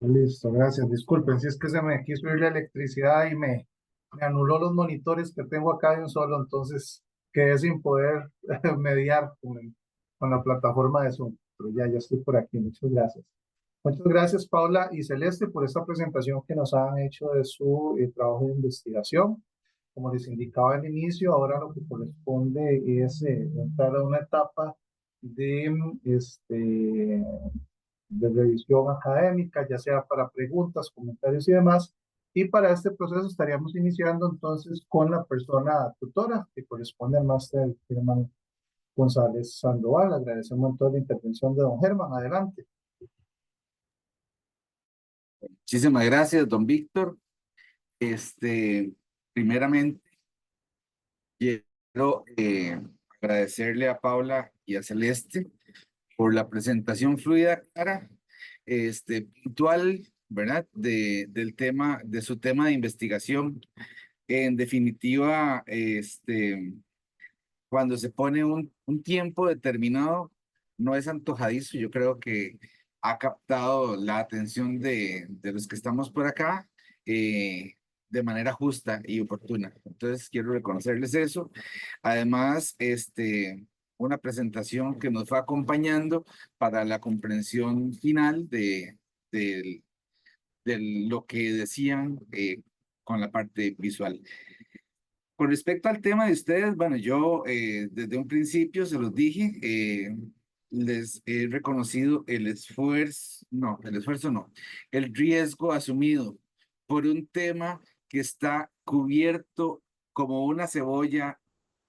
Listo, gracias. Disculpen, si es que se me quiso ir la electricidad y me anuló los monitores que tengo acá de un solo, entonces quedé sin poder mediar con la plataforma de Zoom. Pero ya estoy por aquí. Muchas gracias. Muchas gracias, Paula y Celeste, por esta presentación que nos han hecho de su trabajo de investigación. Como les indicaba al inicio, ahora lo que corresponde es entrar a una etapa de, de revisión académica, ya sea para preguntas, comentarios y demás. Y para este proceso estaríamos iniciando entonces con la persona tutora que corresponde al máster Germán González Sandoval. Agradecemos entonces la intervención de don Germán. Adelante. Muchísimas gracias, don Víctor. Primeramente, quiero agradecerle a Paula y a Celeste por la presentación fluida, clara, puntual, ¿verdad? Del tema, de su tema de investigación. En definitiva, cuando se pone un tiempo determinado, no es antojadizo. Yo creo que ha captado la atención de los que estamos por acá de manera justa y oportuna. Entonces, quiero reconocerles eso. Además, una presentación que nos fue acompañando para la comprensión final de lo que decían con la parte visual. Con respecto al tema de ustedes, bueno, yo desde un principio se los dije, les he reconocido el esfuerzo no, el riesgo asumido por un tema que está cubierto como una cebolla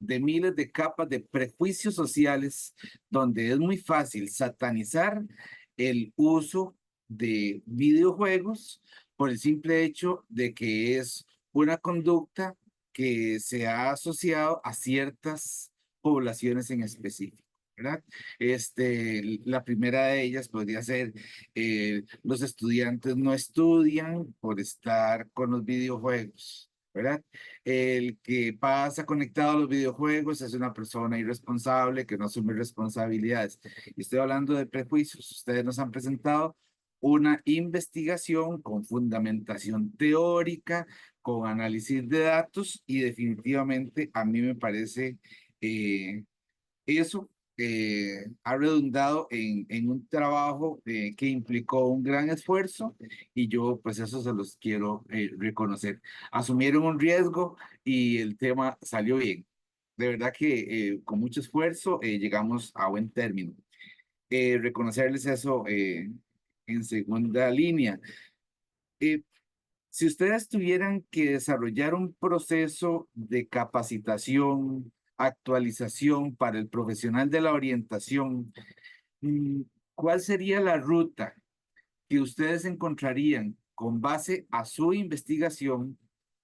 de miles de capas de prejuicios sociales, donde es muy fácil satanizar el uso de videojuegos por el simple hecho de que es una conducta que se ha asociado a ciertas poblaciones en específico, ¿verdad? La primera de ellas podría ser los estudiantes no estudian por estar con los videojuegos, ¿verdad? El que pasa conectado a los videojuegos es una persona irresponsable que no asume responsabilidades. Y estoy hablando de prejuicios. Ustedes nos han presentado una investigación con fundamentación teórica, con análisis de datos y definitivamente a mí me parece eso ha redundado en un trabajo que implicó un gran esfuerzo y yo pues eso se los quiero reconocer. Asumieron un riesgo y el tema salió bien. De verdad que con mucho esfuerzo llegamos a buen término. Reconocerles eso en segunda línea. Eh, si ustedes tuvieran que desarrollar un proceso de capacitación, actualización para el profesional de la orientación, mm, ¿cuál sería la ruta que ustedes encontrarían con base a su investigación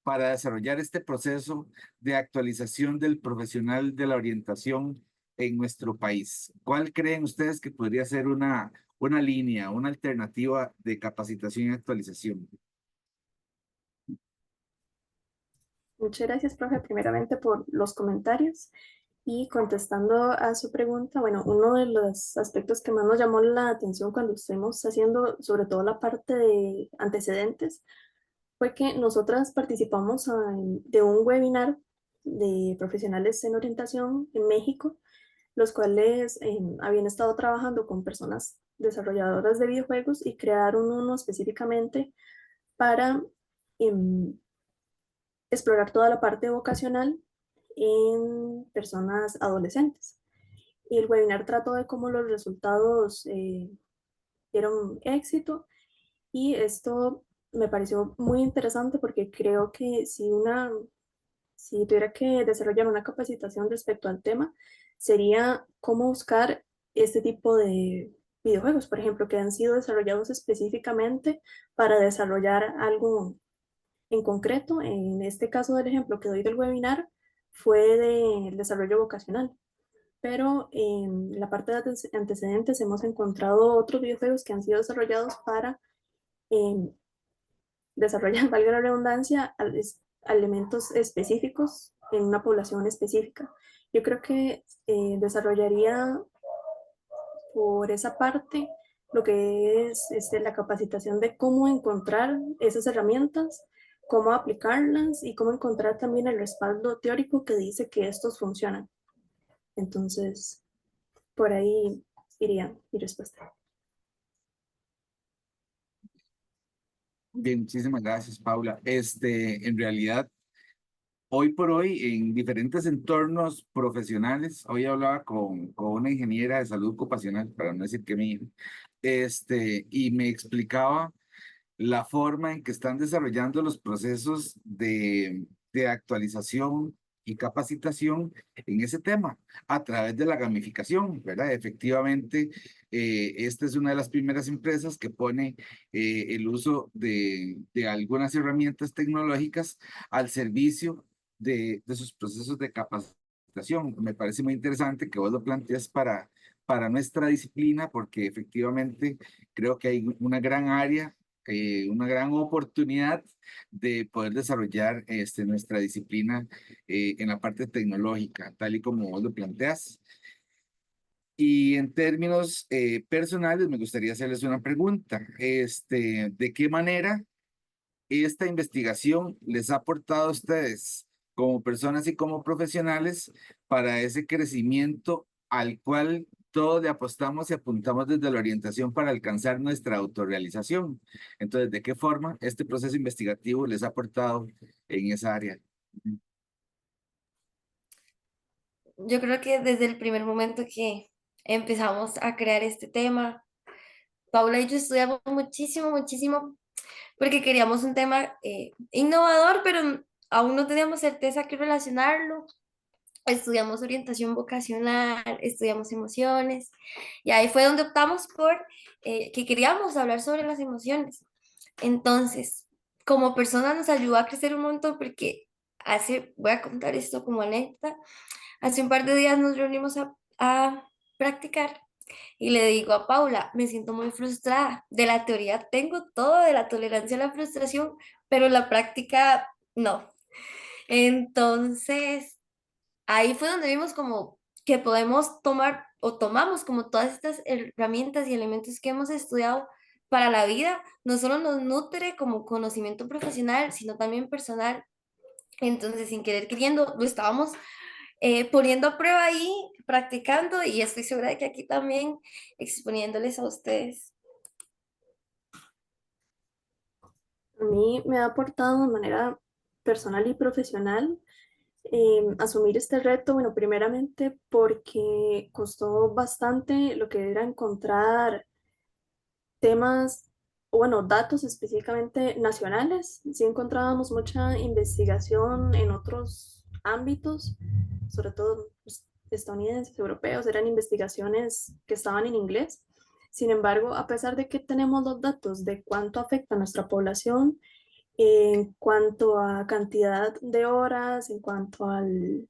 para desarrollar este proceso de actualización del profesional de la orientación en nuestro país? ¿Cuál creen ustedes que podría ser una línea, una alternativa de capacitación y actualización? Muchas gracias, profe, primeramente por los comentarios. Y contestando a su pregunta, bueno, uno de los aspectos que más nos llamó la atención cuando estuvimos haciendo sobre todo la parte de antecedentes fue que nosotras participamos de un webinar de profesionales en orientación en México, los cuales habían estado trabajando con personas desarrolladoras de videojuegos y crearon uno específicamente para explorar toda la parte vocacional en personas adolescentes. Y el webinar trató de cómo los resultados dieron éxito, y esto me pareció muy interesante porque creo que si tuviera que desarrollar una capacitación respecto al tema, sería cómo buscar este tipo de videojuegos, por ejemplo, que han sido desarrollados específicamente para desarrollar algo en concreto. En este caso del ejemplo que doy del webinar fue del desarrollo vocacional, pero en la parte de antecedentes hemos encontrado otros videojuegos que han sido desarrollados para eh, desarrollar, valga la redundancia, elementos específicos en una población específica. Yo creo que desarrollaría por esa parte lo que es la capacitación de cómo encontrar esas herramientas, cómo aplicarlas y cómo encontrar también el respaldo teórico que dice que estos funcionan. Entonces, por ahí iría mi respuesta. Bien, muchísimas gracias, Paula. En realidad, hoy por hoy, en diferentes entornos profesionales, hoy hablaba con una ingeniera de salud ocupacional, para no decir que mi hija, y me explicaba la forma en que están desarrollando los procesos de actualización y capacitación en ese tema a través de la gamificación, ¿verdad? Efectivamente, esta es una de las primeras empresas que pone el uso de algunas herramientas tecnológicas al servicio de sus procesos de capacitación. Me parece muy interesante que vos lo plantees para nuestra disciplina, porque efectivamente creo que hay una gran área, una gran oportunidad de poder desarrollar nuestra disciplina en la parte tecnológica, tal y como vos lo planteas. Y en términos personales, me gustaría hacerles una pregunta. ¿De qué manera esta investigación les ha aportado a ustedes como personas y como profesionales para ese crecimiento al cual todos le apostamos y apuntamos desde la orientación para alcanzar nuestra autorrealización? Entonces, ¿de qué forma este proceso investigativo les ha aportado en esa área? Yo creo que desde el primer momento que empezamos a crear este tema, Paula y yo estudiamos muchísimo, muchísimo, porque queríamos un tema innovador, pero aún no teníamos certeza que relacionarlo. Estudiamos orientación vocacional, estudiamos emociones, y ahí fue donde optamos por que queríamos hablar sobre las emociones. Entonces, como persona nos ayudó a crecer un montón porque voy a contar esto como anécdota, hace un par de días nos reunimos a practicar y le digo a Paula, me siento muy frustrada. De la teoría tengo todo, de la tolerancia a la frustración, pero en la práctica no. Entonces, ahí fue donde vimos como que podemos tomar o tomamos como todas estas herramientas y elementos que hemos estudiado para la vida, no solo nos nutre como conocimiento profesional, sino también personal. Entonces, sin querer queriendo, lo estábamos poniendo a prueba ahí, practicando, y estoy segura de que aquí también exponiéndoles a ustedes. A mí me ha aportado de manera personal y profesional asumir este reto, bueno, primeramente porque costó bastante lo que era encontrar temas, bueno, datos específicamente nacionales. Sí encontrábamos mucha investigación en otros ámbitos, sobre todo pues, estadounidenses, europeos, eran investigaciones que estaban en inglés. Sin embargo, a pesar de que tenemos los datos de cuánto afecta a nuestra población, en cuanto a cantidad de horas, en cuanto al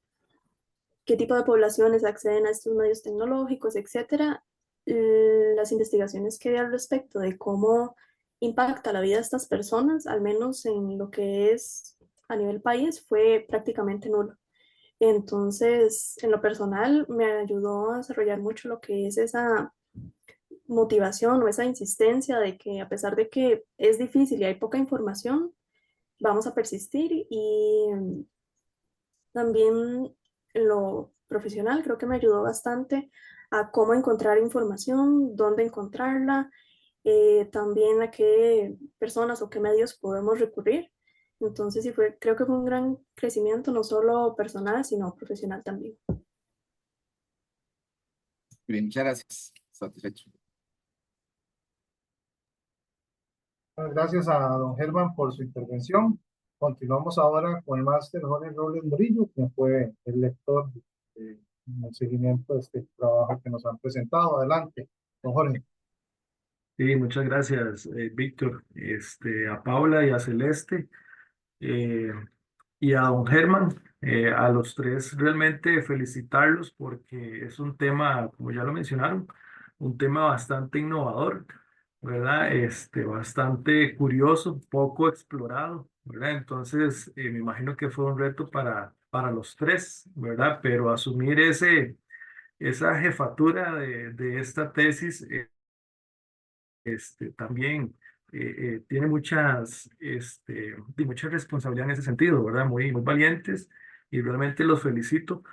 qué tipo de poblaciones acceden a estos medios tecnológicos, etcétera, las investigaciones que hay al respecto de cómo impacta la vida de estas personas, al menos en lo que es a nivel país, fue prácticamente nulo. Entonces, en lo personal, me ayudó a desarrollar mucho lo que es esa motivación o esa insistencia de que a pesar de que es difícil y hay poca información, vamos a persistir. Y también en lo profesional creo que me ayudó bastante a cómo encontrar información, dónde encontrarla, también a qué personas o qué medios podemos recurrir. Entonces sí creo que fue un gran crecimiento, no solo personal, sino profesional también. Bien, muchas gracias. Satisfecho. Gracias a don Germán por su intervención. Continuamos ahora con el máster Jorge Robles Murillo, quien fue el lector en el seguimiento de este trabajo que nos han presentado. Adelante, don Jorge. Sí, muchas gracias, Víctor, a Paula y a Celeste, eh, y a don Germán, a los tres realmente felicitarlos porque es un tema, como ya lo mencionaron, un tema bastante innovador, ¿verdad? Bastante curioso, poco explorado, ¿verdad? Entonces, me imagino que fue un reto para los tres, ¿verdad? Pero asumir esa jefatura de esta tesis, también tiene mucha responsabilidad en ese sentido, ¿verdad? Muy, muy valientes y realmente los felicito.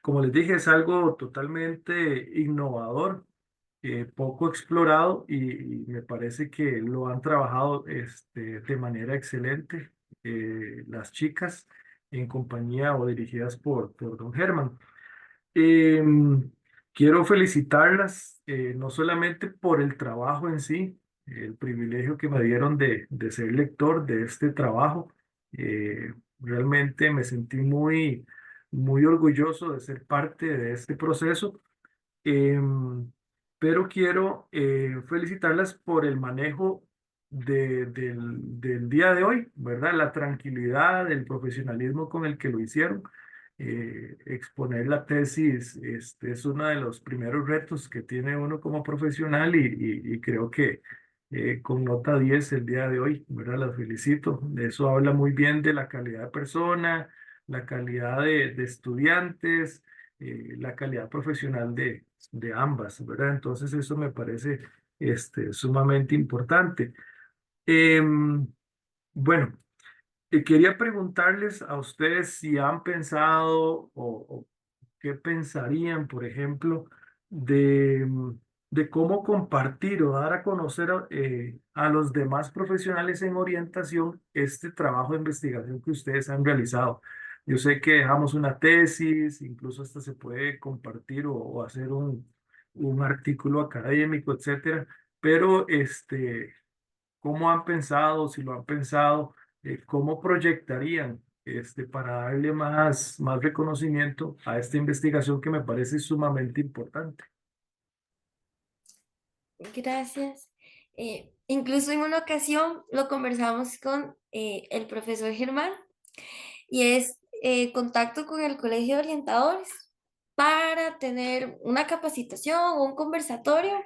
Como les dije, es algo totalmente innovador, poco explorado y me parece que lo han trabajado de manera excelente las chicas en compañía o dirigidas por don Germán. Em, Quiero felicitarlas, no solamente por el trabajo en sí, el privilegio que me dieron de ser lector de este trabajo. Realmente me sentí muy, muy orgulloso de ser parte de este proceso. Em, pero quiero felicitarlas por el manejo del día de hoy, ¿verdad? La tranquilidad, el profesionalismo con el que lo hicieron. Exponer la tesis es uno de los primeros retos que tiene uno como profesional y creo que con nota 10 el día de hoy, ¿verdad? Las felicito. Eso habla muy bien de la calidad de persona, la calidad de estudiantes, la calidad profesional de ambas, ¿verdad? Entonces eso me parece sumamente importante. Em, bueno, quería preguntarles a ustedes si han pensado o qué pensarían, por ejemplo, de cómo compartir o dar a conocer a los demás profesionales en orientación este trabajo de investigación que ustedes han realizado. Yo sé que dejamos una tesis, incluso hasta se puede compartir o hacer un artículo académico, etcétera, pero ¿cómo han pensado, si lo han pensado, cómo proyectarían para darle más reconocimiento a esta investigación que me parece sumamente importante? Gracias. Incluso en una ocasión lo conversamos con el profesor Germán y es contacto con el Colegio de Orientadores para tener una capacitación o un conversatorio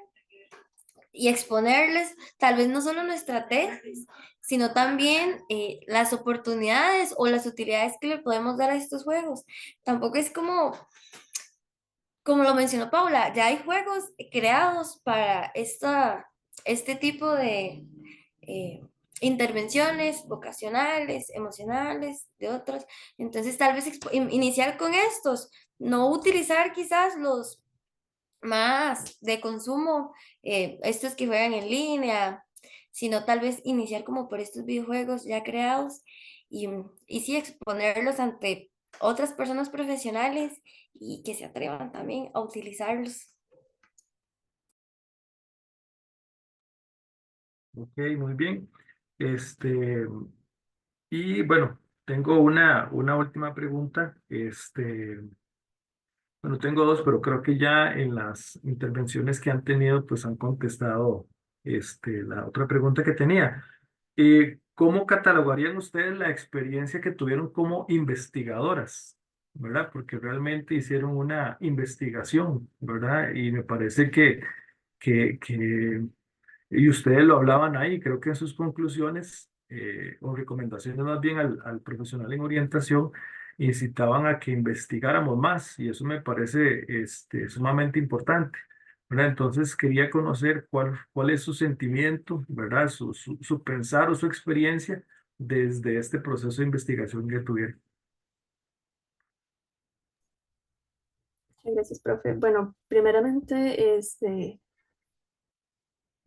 y exponerles tal vez no solo nuestra tesis, sino también las oportunidades o las utilidades que le podemos dar a estos juegos. Tampoco es como lo mencionó Paula, ya hay juegos creados para este tipo de eh, intervenciones vocacionales, emocionales, de otros. Entonces, tal vez iniciar con estos, no utilizar quizás los más de consumo, estos que juegan en línea, sino tal vez iniciar como por estos videojuegos ya creados y sí exponerlos ante otras personas profesionales y que se atrevan también a utilizarlos. Ok, muy bien. Este, y bueno, tengo una última pregunta. Bueno, tengo dos, pero creo que ya en las intervenciones que han tenido, pues han contestado la otra pregunta que tenía. ¿Cómo catalogarían ustedes la experiencia que tuvieron como investigadoras? ¿Verdad? Porque realmente hicieron una investigación, ¿verdad? Y me parece que y ustedes lo hablaban ahí, creo que en sus conclusiones o recomendaciones más bien al profesional en orientación, incitaban a que investigáramos más y eso me parece sumamente importante, ¿verdad? Entonces quería conocer cuál es su sentimiento, ¿verdad? Su pensar o su experiencia desde este proceso de investigación que tuvieron. Muchas gracias, profe. Bueno, primeramente,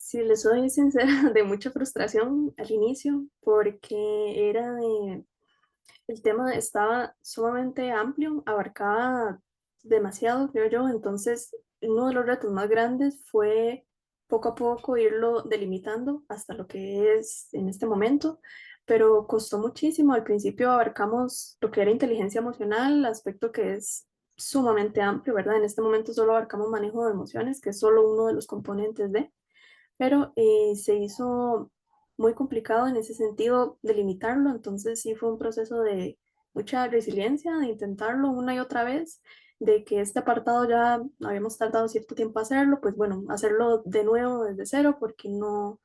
Si les soy sincera, de mucha frustración al inicio, porque el tema estaba sumamente amplio, abarcaba demasiado, creo yo. Entonces, uno de los retos más grandes fue poco a poco irlo delimitando hasta lo que es en este momento, pero costó muchísimo. Al principio abarcamos lo que era inteligencia emocional, aspecto que es sumamente amplio, ¿verdad? En este momento solo abarcamos manejo de emociones, que es solo uno de los componentes de, pero se hizo muy complicado en ese sentido delimitarlo. Entonces sí fue un proceso de mucha resiliencia, de intentarlo una y otra vez, de que este apartado ya habíamos tardado cierto tiempo hacerlo, pues bueno, hacerlo de nuevo desde cero porque no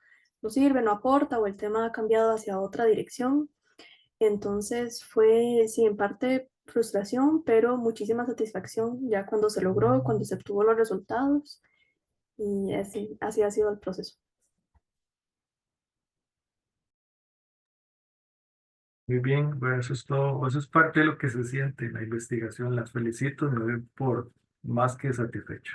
sirve, no aporta, o el tema ha cambiado hacia otra dirección. Entonces fue, sí, en parte frustración, pero muchísima satisfacción ya cuando se logró, cuando se obtuvo los resultados, y así ha sido el proceso. Muy bien, bueno, eso es todo, eso es parte de lo que se siente en la investigación. Las felicito, me doy por más que satisfecho.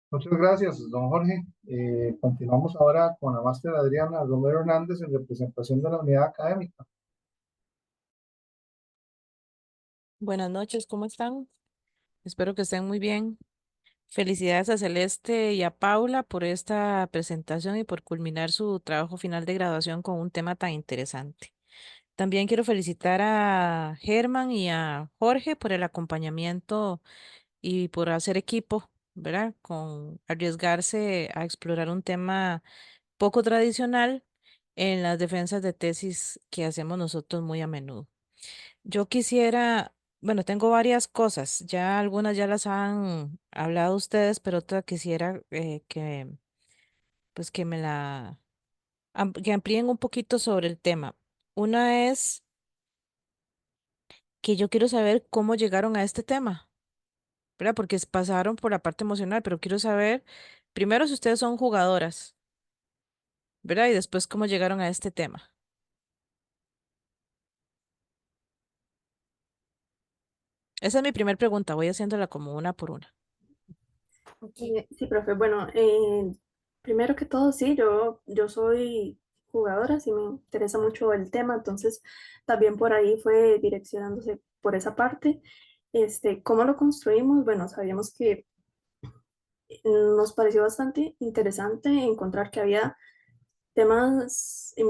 Muchas gracias, don Jorge. Continuamos ahora con la máster Adriana Romero Hernández en representación de la unidad académica. Buenas noches, ¿cómo están? Espero que estén muy bien. Felicidades a Celeste y a Paula por esta presentación y por culminar su trabajo final de graduación con un tema tan interesante. También quiero felicitar a Germán y a Jorge por el acompañamiento y por hacer equipo, ¿verdad? Con arriesgarse a explorar un tema poco tradicional en las defensas de tesis que hacemos nosotros muy a menudo. Yo quisiera, bueno, tengo varias cosas, ya algunas ya las han hablado ustedes, pero otra quisiera pues que me que amplíen un poquito sobre el tema. Una es que yo quiero saber cómo llegaron a este tema, ¿verdad? Porque pasaron por la parte emocional, pero quiero saber primero si ustedes son jugadoras, ¿verdad? Y después cómo llegaron a este tema. Esa es mi primera pregunta, voy haciéndola como una por una. Ok. Sí, profe. Bueno, primero que todo, sí, yo soy jugadora, sí me interesa mucho el tema, entonces también por ahí fue direccionándose por esa parte. ¿Cómo lo construimos? Bueno, sabíamos que nos pareció bastante interesante encontrar que había temas y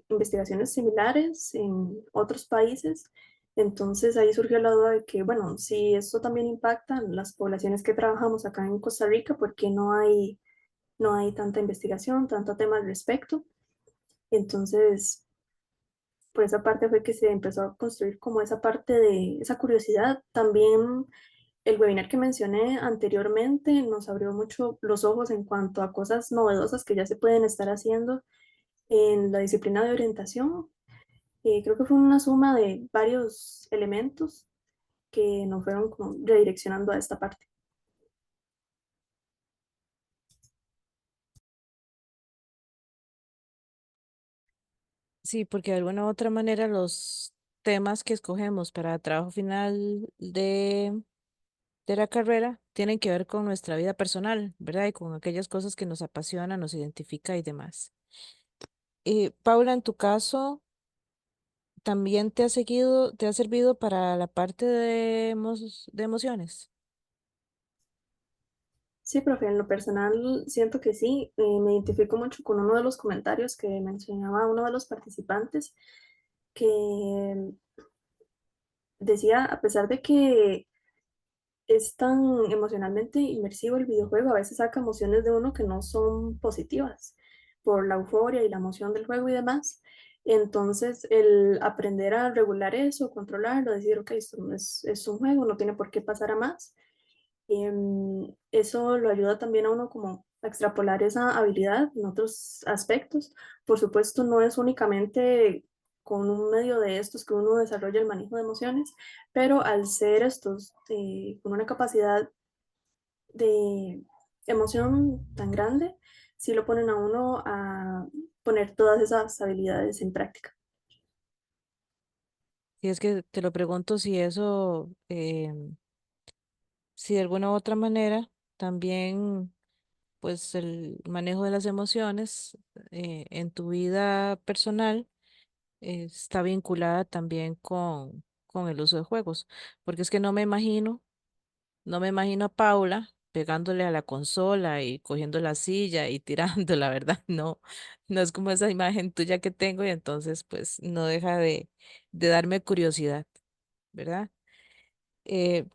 investigaciones similares en otros países. Entonces ahí surgió la duda de que, bueno, si esto también impacta en las poblaciones que trabajamos acá en Costa Rica, porque no hay tanta investigación, tanto tema al respecto. Entonces, por esa parte fue que se empezó a construir como esa parte de esa curiosidad. También el webinar que mencioné anteriormente nos abrió mucho los ojos en cuanto a cosas novedosas que ya se pueden estar haciendo en la disciplina de orientación. Creo que fue una suma de varios elementos que nos fueron como redireccionando a esta parte. Sí, porque de alguna u otra manera los temas que escogemos para trabajo final de la carrera tienen que ver con nuestra vida personal, ¿verdad? Y con aquellas cosas que nos apasionan, nos identifica y demás. Paula, en tu caso, ¿también te ha servido para la parte de, de emociones? Sí, profe, en lo personal siento que sí. Me identifico mucho con uno de los comentarios que mencionaba uno de los participantes, que decía, a pesar de que es tan emocionalmente inmersivo el videojuego, a veces saca emociones de uno que no son positivas por la euforia y la emoción del juego y demás. Entonces, el aprender a regular eso, controlarlo, decir, ok, esto no es un juego, no tiene por qué pasar a más. Eso lo ayuda también a uno como a extrapolar esa habilidad en otros aspectos. Por supuesto, no es únicamente con un medio de estos que uno desarrolla el manejo de emociones, pero al ser estos con una capacidad de emoción tan grande, sí lo ponen a uno a poner todas esas habilidades en práctica. Y es que te lo pregunto si eso, si de alguna u otra manera también pues el manejo de las emociones en tu vida personal está vinculada también con el uso de juegos, porque es que no me imagino a Paula pegándole a la consola y cogiendo la silla y tirando, la verdad, no, no es como esa imagen tuya que tengo y entonces pues no deja de darme curiosidad, ¿verdad? Eh,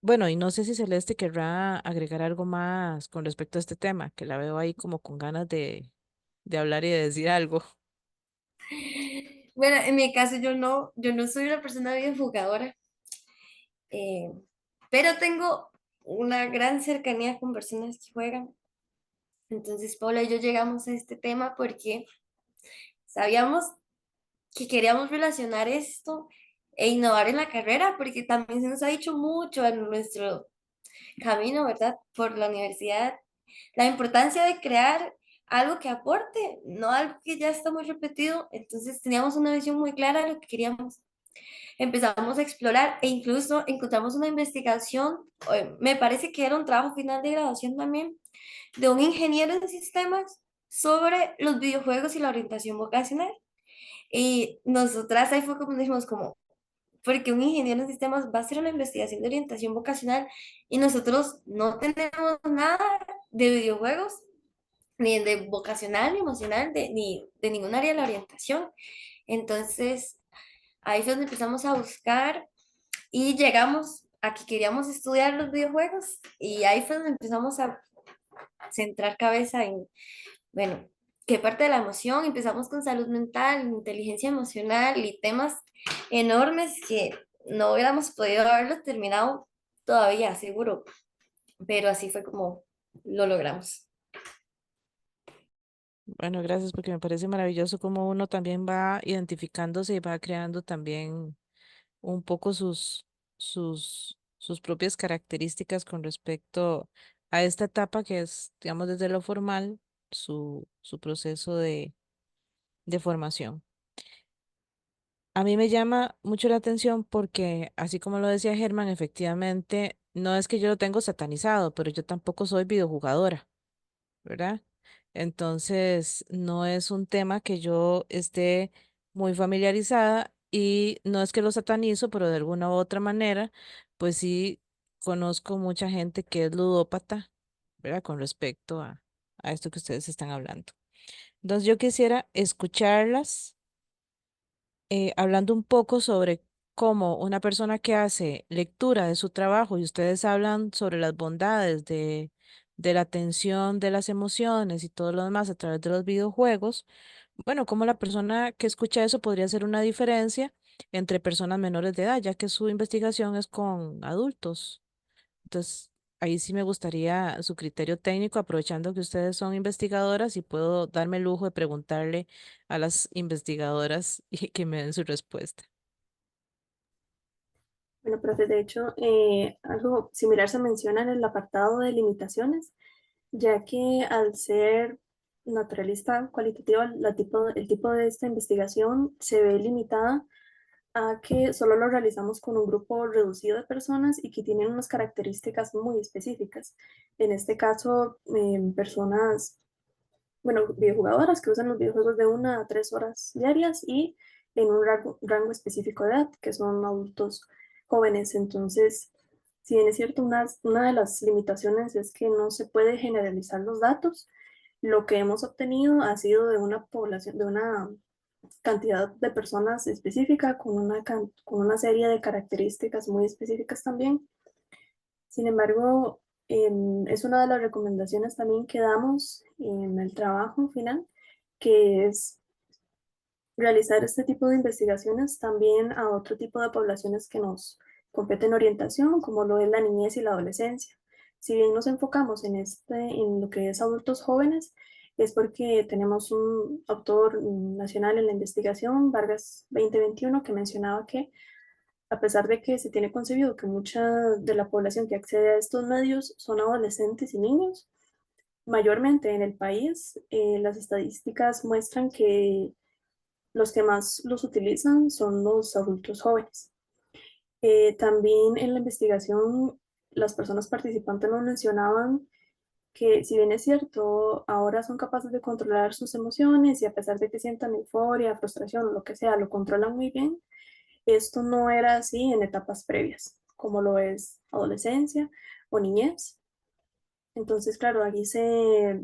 bueno, y no sé si Celeste querrá agregar algo más con respecto a este tema, que la veo ahí como con ganas de hablar y de decir algo. Bueno, en mi caso yo no soy una persona bien jugadora, eh, pero tengo una gran cercanía con personas que juegan. Entonces, Paula y yo llegamos a este tema porque sabíamos que queríamos relacionar esto e innovar en la carrera, porque también se nos ha dicho mucho en nuestro camino, ¿verdad? Por la universidad, la importancia de crear algo que aporte, no algo que ya está muy repetido. Entonces teníamos una visión muy clara de lo que queríamos. Empezamos a explorar e incluso encontramos una investigación, me parece que era un trabajo final de graduación también, de un ingeniero en sistemas sobre los videojuegos y la orientación vocacional. Y nosotras ahí fue como dijimos, como, porque un ingeniero en sistemas va a hacer una investigación de orientación vocacional y nosotros no tenemos nada de videojuegos, ni de vocacional, ni emocional, ni de ningún área de la orientación. Entonces, ahí fue donde empezamos a buscar y llegamos a que queríamos estudiar los videojuegos y ahí fue donde empezamos a centrar cabeza en, bueno, qué parte de la emoción. Empezamos con salud mental, inteligencia emocional y temas enormes que no hubiéramos podido haberlo terminado todavía, seguro, pero así fue como lo logramos. Bueno, gracias porque me parece maravilloso cómo uno también va identificándose y va creando también un poco sus propias características con respecto a esta etapa que es, digamos, desde lo formal, su proceso de formación. A mí me llama mucho la atención porque, así como lo decía Germán, efectivamente, no es que yo lo tengo satanizado, pero yo tampoco soy videojugadora, ¿verdad? Entonces, no es un tema que yo esté muy familiarizada y no es que lo satanizo, pero de alguna u otra manera, pues sí conozco mucha gente que es ludópata, ¿verdad? Con respecto a esto que ustedes están hablando. Entonces, yo quisiera escucharlas hablando un poco sobre cómo una persona que hace lectura de su trabajo y ustedes hablan sobre las bondades de la atención de las emociones y todo lo demás a través de los videojuegos, bueno, cómo la persona que escucha eso podría hacer una diferencia entre personas menores de edad, ya que su investigación es con adultos. Entonces, ahí sí me gustaría su criterio técnico, aprovechando que ustedes son investigadoras y puedo darme el lujo de preguntarle a las investigadoras y que me den su respuesta. Bueno, profe, de hecho, algo similar se menciona en el apartado de limitaciones, ya que al ser naturalista cualitativa, el tipo de esta investigación se ve limitada a que solo lo realizamos con un grupo reducido de personas y que tienen unas características muy específicas. En este caso, personas, bueno, videojugadoras que usan los videojuegos de 1 a 3 horas diarias y en un rango específico de edad, que son adultos jóvenes. Entonces, si bien es cierto, una de las limitaciones es que no se puede generalizar los datos. Lo que hemos obtenido ha sido de una población, de una cantidad de personas específica con una serie de características muy específicas también. Sin embargo, es una de las recomendaciones también que damos en el trabajo final, que es realizar este tipo de investigaciones también a otro tipo de poblaciones que nos competen orientación, como lo es la niñez y la adolescencia. Si bien nos enfocamos en lo que es adultos jóvenes, es porque tenemos un autor nacional en la investigación, Vargas 2021, que mencionaba que a pesar de que se tiene concebido que mucha de la población que accede a estos medios son adolescentes y niños, mayormente en el país, las estadísticas muestran que los que más los utilizan son los adultos jóvenes. También en la investigación las personas participantes nos mencionaban que si bien es cierto, ahora son capaces de controlar sus emociones y a pesar de que sientan euforia, frustración o lo que sea, lo controlan muy bien, esto no era así en etapas previas, como lo es adolescencia o niñez. Entonces, claro, aquí se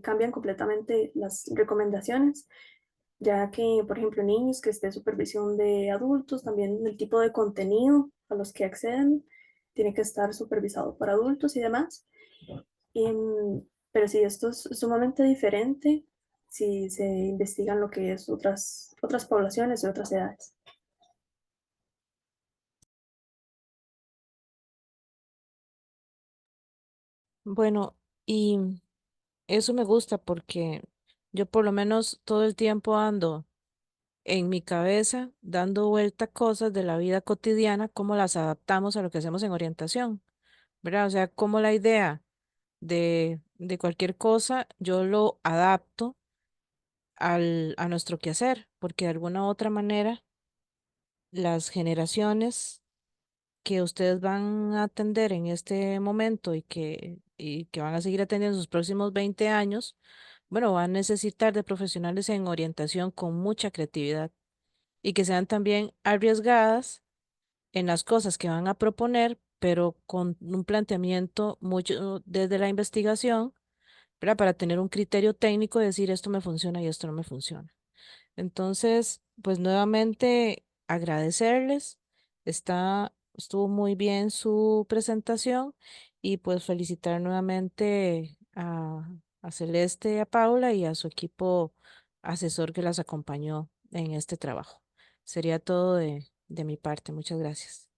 cambian completamente las recomendaciones, ya que, por ejemplo, niños que esté supervisión de adultos, también el tipo de contenido a los que acceden tiene que estar supervisado por adultos y demás. Pero sí, esto es sumamente diferente si se investigan lo que es otras poblaciones y otras edades. Bueno, y eso me gusta porque yo por lo menos todo el tiempo ando en mi cabeza dando vuelta a cosas de la vida cotidiana, cómo las adaptamos a lo que hacemos en orientación, ¿verdad? O sea, cómo la idea de cualquier cosa yo lo adapto a nuestro quehacer, porque de alguna u otra manera las generaciones que ustedes van a atender en este momento y que van a seguir atendiendo sus próximos 20 años, bueno, van a necesitar de profesionales en orientación con mucha creatividad y que sean también arriesgadas en las cosas que van a proponer, pero con un planteamiento mucho desde la investigación, ¿verdad? Para tener un criterio técnico de decir esto me funciona y esto no me funciona. Entonces, pues nuevamente agradecerles. Estuvo muy bien su presentación y pues felicitar nuevamente a Celeste, a Paula y a su equipo asesor que las acompañó en este trabajo. Sería todo de mi parte. Muchas gracias.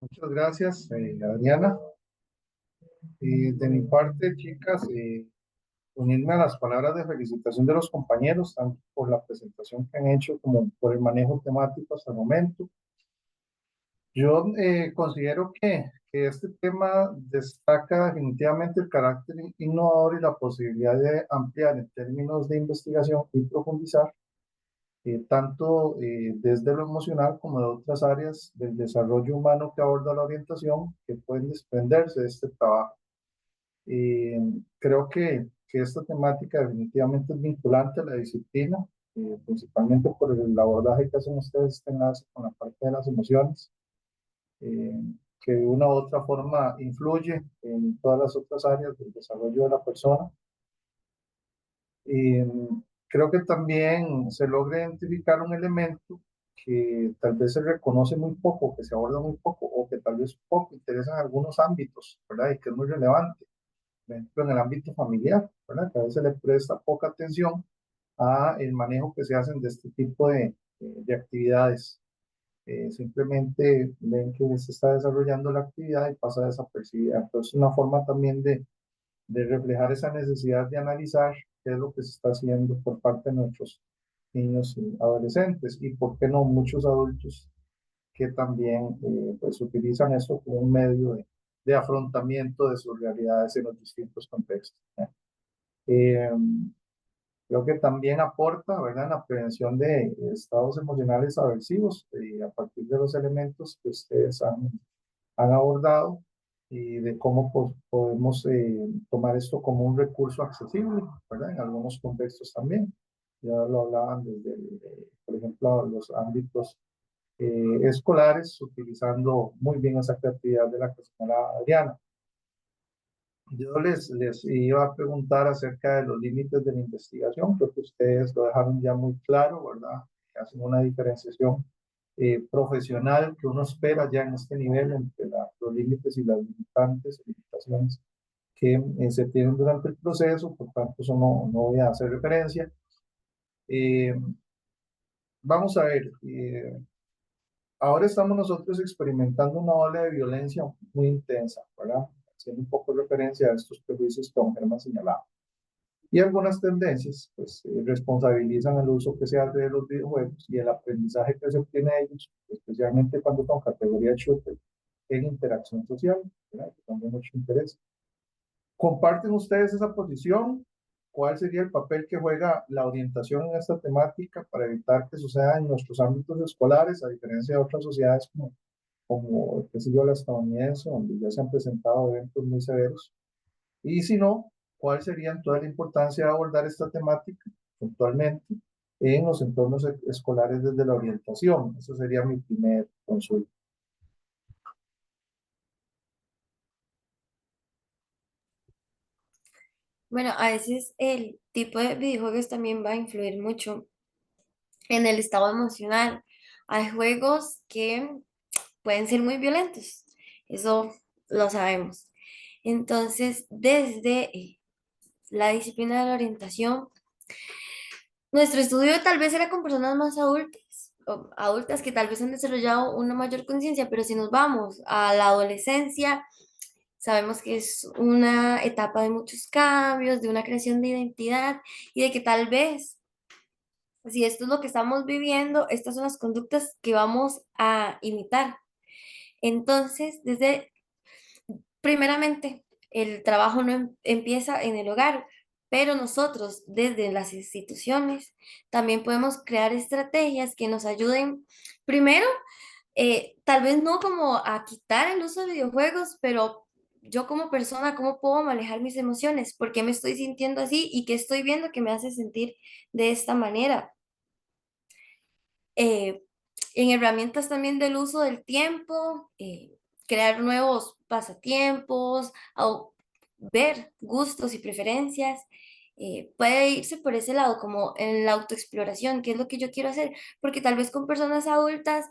Muchas gracias, Adriana. De mi parte, chicas, unirme a las palabras de felicitación de los compañeros, tanto por la presentación que han hecho como por el manejo temático hasta el momento. Yo considero que este tema destaca definitivamente el carácter innovador y la posibilidad de ampliar en términos de investigación y profundizar, tanto desde lo emocional como de otras áreas del desarrollo humano que aborda la orientación, que pueden desprenderse de este trabajo. Creo que esta temática definitivamente es vinculante a la disciplina, principalmente por el abordaje que hacen ustedes este enlace con la parte de las emociones, eh, que de una u otra forma influye en todas las otras áreas del desarrollo de la persona. Eh, Creo que también se logra identificar un elemento que tal vez se reconoce muy poco, que se aborda muy poco, o que tal vez poco interesa en algunos ámbitos, ¿verdad? Y que es muy relevante, por ejemplo, en el ámbito familiar, ¿verdad? Que a veces le presta poca atención a el manejo que se hacen de este tipo de actividades. Simplemente ven que se está desarrollando la actividad y pasa desapercibida. Entonces, una forma también de reflejar esa necesidad de analizar qué es lo que se está haciendo por parte de nuestros niños y adolescentes y por qué no muchos adultos que también pues utilizan esto como un medio de afrontamiento de sus realidades en los distintos contextos. Eh, Creo que también aporta, ¿verdad?, en la prevención de estados emocionales aversivos a partir de los elementos que ustedes han abordado y de cómo pues, podemos tomar esto como un recurso accesible, ¿verdad? En algunos contextos también. Ya lo hablaban desde, por ejemplo, los ámbitos escolares, utilizando muy bien esa creatividad de la que señalaba Adriana. Yo les iba a preguntar acerca de los límites de la investigación, creo que ustedes lo dejaron ya muy claro, ¿verdad? Hacen una diferenciación profesional que uno espera ya en este nivel entre los límites y las limitantes, limitaciones que se tienen durante el proceso, por tanto eso no voy a hacer referencia. Eh, Vamos a ver, ahora estamos nosotros experimentando una ola de violencia muy intensa, ¿verdad? Haciendo un poco referencia a estos prejuicios que don Germán señalaba. Y algunas tendencias pues, responsabilizan el uso que se hace de los videojuegos y el aprendizaje que se obtiene de ellos, especialmente cuando son categoría shooter en interacción social, ¿verdad? Que también mucho interés. ¿Comparten ustedes esa posición? ¿Cuál sería el papel que juega la orientación en esta temática para evitar que suceda en nuestros ámbitos escolares, a diferencia de otras sociedades como como, qué sé yo, la estadounidense, donde ya se han presentado eventos muy severos. Y si no, ¿cuál sería toda la importancia de abordar esta temática puntualmente en los entornos escolares desde la orientación? Eso sería mi primer consulta. Bueno, a veces el tipo de videojuegos también va a influir mucho en el estado emocional. Hay juegos que pueden ser muy violentos, eso lo sabemos. Entonces, desde la disciplina de la orientación, nuestro estudio tal vez era con personas más adultas, o adultas que tal vez han desarrollado una mayor conciencia, pero si nos vamos a la adolescencia, sabemos que es una etapa de muchos cambios, de una creación de identidad y de que tal vez, si esto es lo que estamos viviendo, estas son las conductas que vamos a imitar. Entonces, primeramente, el trabajo no empieza en el hogar, pero nosotros desde las instituciones también podemos crear estrategias que nos ayuden, primero, tal vez no como a quitar el uso de videojuegos, pero yo como persona, ¿cómo puedo manejar mis emociones? ¿Por qué me estoy sintiendo así? ¿Y qué estoy viendo que me hace sentir de esta manera? eh, en herramientas también del uso del tiempo, crear nuevos pasatiempos, ver gustos y preferencias. Puede irse por ese lado, como en la autoexploración, qué es lo que yo quiero hacer, porque tal vez con personas adultas,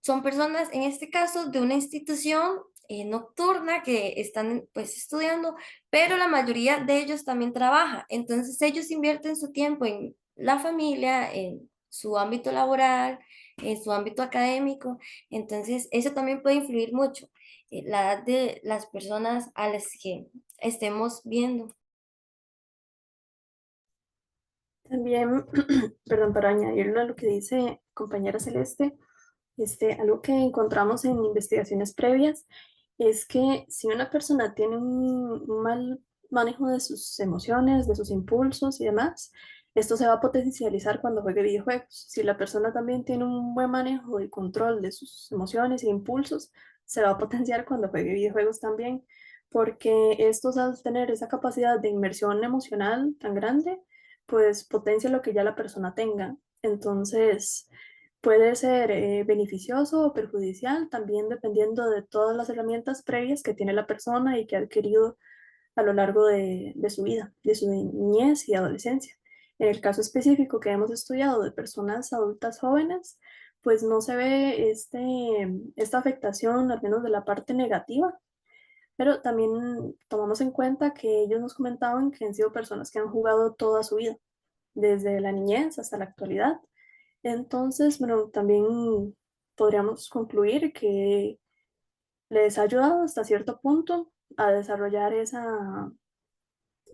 son personas, en este caso, de una institución nocturna que están pues estudiando, pero la mayoría de ellos también trabaja, entonces ellos invierten su tiempo en la familia, en su ámbito laboral, en su ámbito académico. Entonces, eso también puede influir mucho, la edad de las personas a las que estemos viendo. También, perdón, para añadirlo a lo que dice compañera Celeste, algo que encontramos en investigaciones previas es que si una persona tiene un mal manejo de sus emociones, de sus impulsos y demás, esto se va a potencializar cuando juegue videojuegos. Si la persona también tiene un buen manejo y control de sus emociones e impulsos, se va a potenciar cuando juegue videojuegos también, porque estos al tener esa capacidad de inmersión emocional tan grande, pues potencia lo que ya la persona tenga. Entonces, puede ser beneficioso o perjudicial, también dependiendo de todas las herramientas previas que tiene la persona y que ha adquirido a lo largo de su vida, de su niñez y adolescencia. En el caso específico que hemos estudiado de personas adultas jóvenes, pues no se ve esta afectación, al menos de la parte negativa, pero también tomamos en cuenta que ellos nos comentaban que han sido personas que han jugado toda su vida, desde la niñez hasta la actualidad. Entonces, bueno, también podríamos concluir que les ha ayudado hasta cierto punto a desarrollar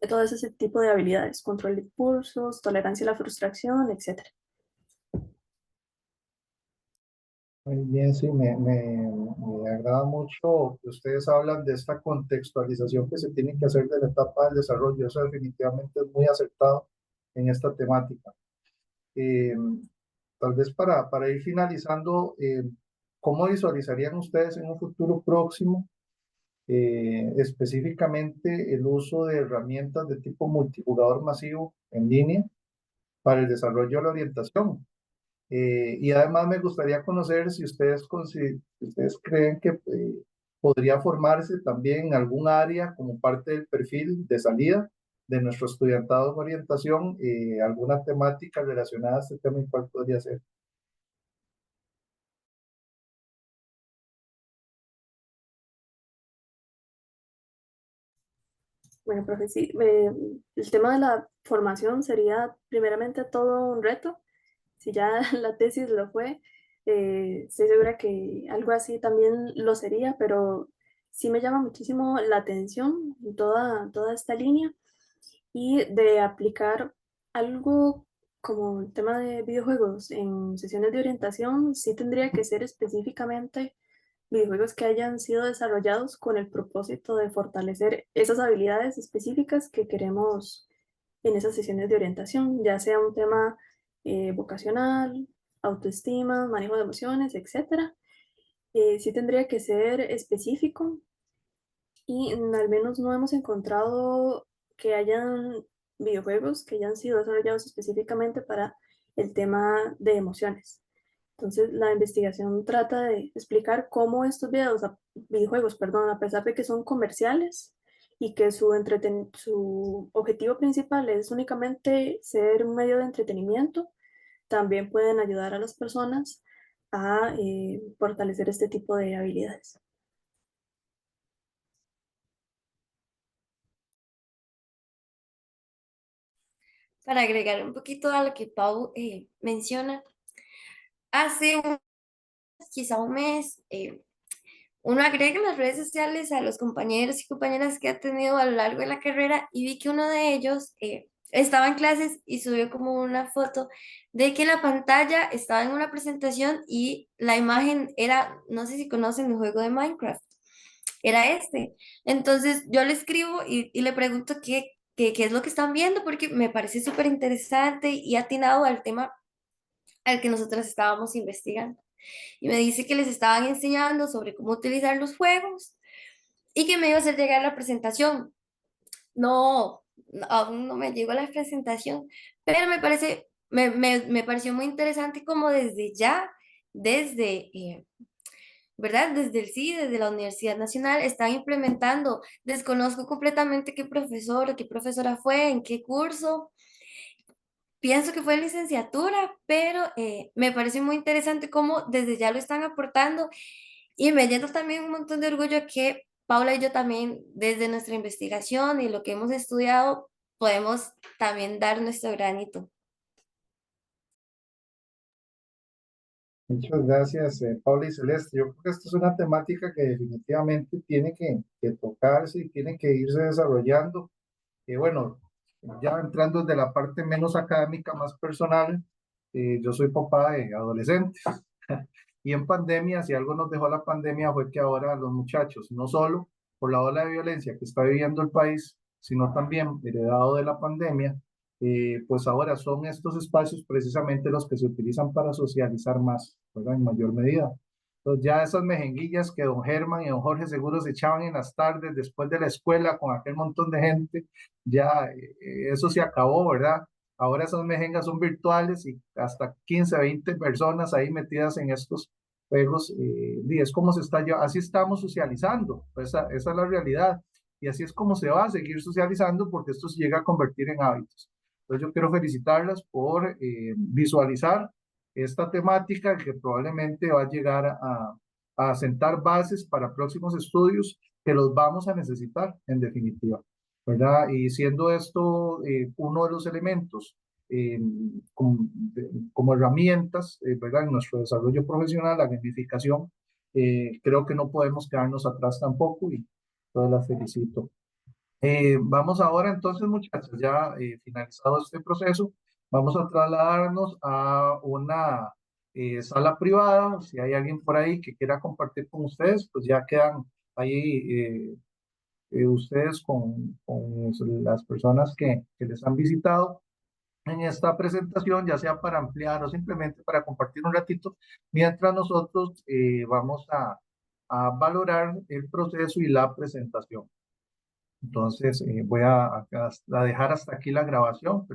todo ese tipo de habilidades, control de impulsos, tolerancia a la frustración, etc. Muy bien, sí, me agrada mucho que ustedes hablan de esta contextualización que se tiene que hacer de la etapa del desarrollo. Eso definitivamente es muy acertado en esta temática. Eh, Tal vez para ir finalizando, ¿cómo visualizarían ustedes en un futuro próximo específicamente el uso de herramientas de tipo multijugador masivo en línea para el desarrollo de la orientación? Y además me gustaría conocer si si ustedes creen que podría formarse también en algún área como parte del perfil de salida de nuestro estudiantado en orientación, alguna temática relacionada a este tema y cuál podría ser. Bueno, profe, sí, el tema de la formación sería primeramente todo un reto. Si ya la tesis lo fue, estoy segura que algo así también lo sería, pero sí me llama muchísimo la atención toda esta línea y de aplicar algo como el tema de videojuegos en sesiones de orientación, sí tendría que ser específicamente videojuegos que hayan sido desarrollados con el propósito de fortalecer esas habilidades específicas que queremos en esas sesiones de orientación, ya sea un tema vocacional, autoestima, manejo de emociones, etcétera. Sí tendría que ser específico y al menos no hemos encontrado que hayan videojuegos que hayan sido desarrollados específicamente para el tema de emociones. Entonces, la investigación trata de explicar cómo estos videojuegos, perdón, a pesar de que son comerciales y que su objetivo principal es únicamente ser un medio de entretenimiento, también pueden ayudar a las personas a fortalecer este tipo de habilidades. Para agregar un poquito a lo que Pau menciona, hace quizá un mes, uno agrega en las redes sociales a los compañeros y compañeras que ha tenido a lo largo de la carrera y vi que uno de ellos estaba en clases y subió como una foto de que la pantalla estaba en una presentación y la imagen era, no sé si conocen el juego de Minecraft, era este. Entonces yo le escribo y le pregunto qué es lo que están viendo porque me parece súper interesante y atinado al tema al que nosotros estábamos investigando. Y me dice que les estaban enseñando sobre cómo utilizar los juegos y que me iba a hacer llegar la presentación. No, aún no me llegó la presentación, pero me pareció muy interesante como desde ya, desde, ¿verdad? Desde el CIDE, desde la Universidad Nacional, están implementando. Desconozco completamente qué profesor o qué profesora fue, en qué curso. Pienso que fue licenciatura, pero me parece muy interesante cómo desde ya lo están aportando y me llena también un montón de orgullo que Paula y yo también desde nuestra investigación y lo que hemos estudiado podemos también dar nuestro granito. Muchas gracias, Paula y Celeste. Yo creo que esta es una temática que definitivamente tiene que tocarse y tiene que irse desarrollando. Bueno, ya entrando de la parte menos académica, más personal, yo soy papá de adolescentes. Y en pandemia, si algo nos dejó la pandemia fue que ahora los muchachos, no solo por la ola de violencia que está viviendo el país, sino también heredado de la pandemia, pues ahora son estos espacios precisamente los que se utilizan para socializar más, ¿verdad? En mayor medida. Entonces ya esas mejenguillas que don Germán y don Jorge seguro se echaban en las tardes después de la escuela con aquel montón de gente, ya eso se acabó, ¿verdad? Ahora esas mejengas son virtuales y hasta 15, 20 personas ahí metidas en estos juegos. Y es como se está, así estamos socializando, pues esa es la realidad. Y así es como se va a seguir socializando porque esto se llega a convertir en hábitos. Entonces yo quiero felicitarlas por visualizar esta temática que probablemente va a llegar a sentar bases para próximos estudios que los vamos a necesitar en definitiva, ¿verdad? Y siendo esto uno de los elementos como herramientas, ¿verdad? En nuestro desarrollo profesional, la gamificación, creo que no podemos quedarnos atrás tampoco y todas las felicito. Vamos ahora entonces, muchachos, ya finalizado este proceso, vamos a trasladarnos a una sala privada. Si hay alguien por ahí que quiera compartir con ustedes, pues ya quedan ahí ustedes con las personas que les han visitado en esta presentación, ya sea para ampliar o simplemente para compartir un ratito, mientras nosotros vamos a valorar el proceso y la presentación. Entonces, voy a dejar hasta aquí la grabación.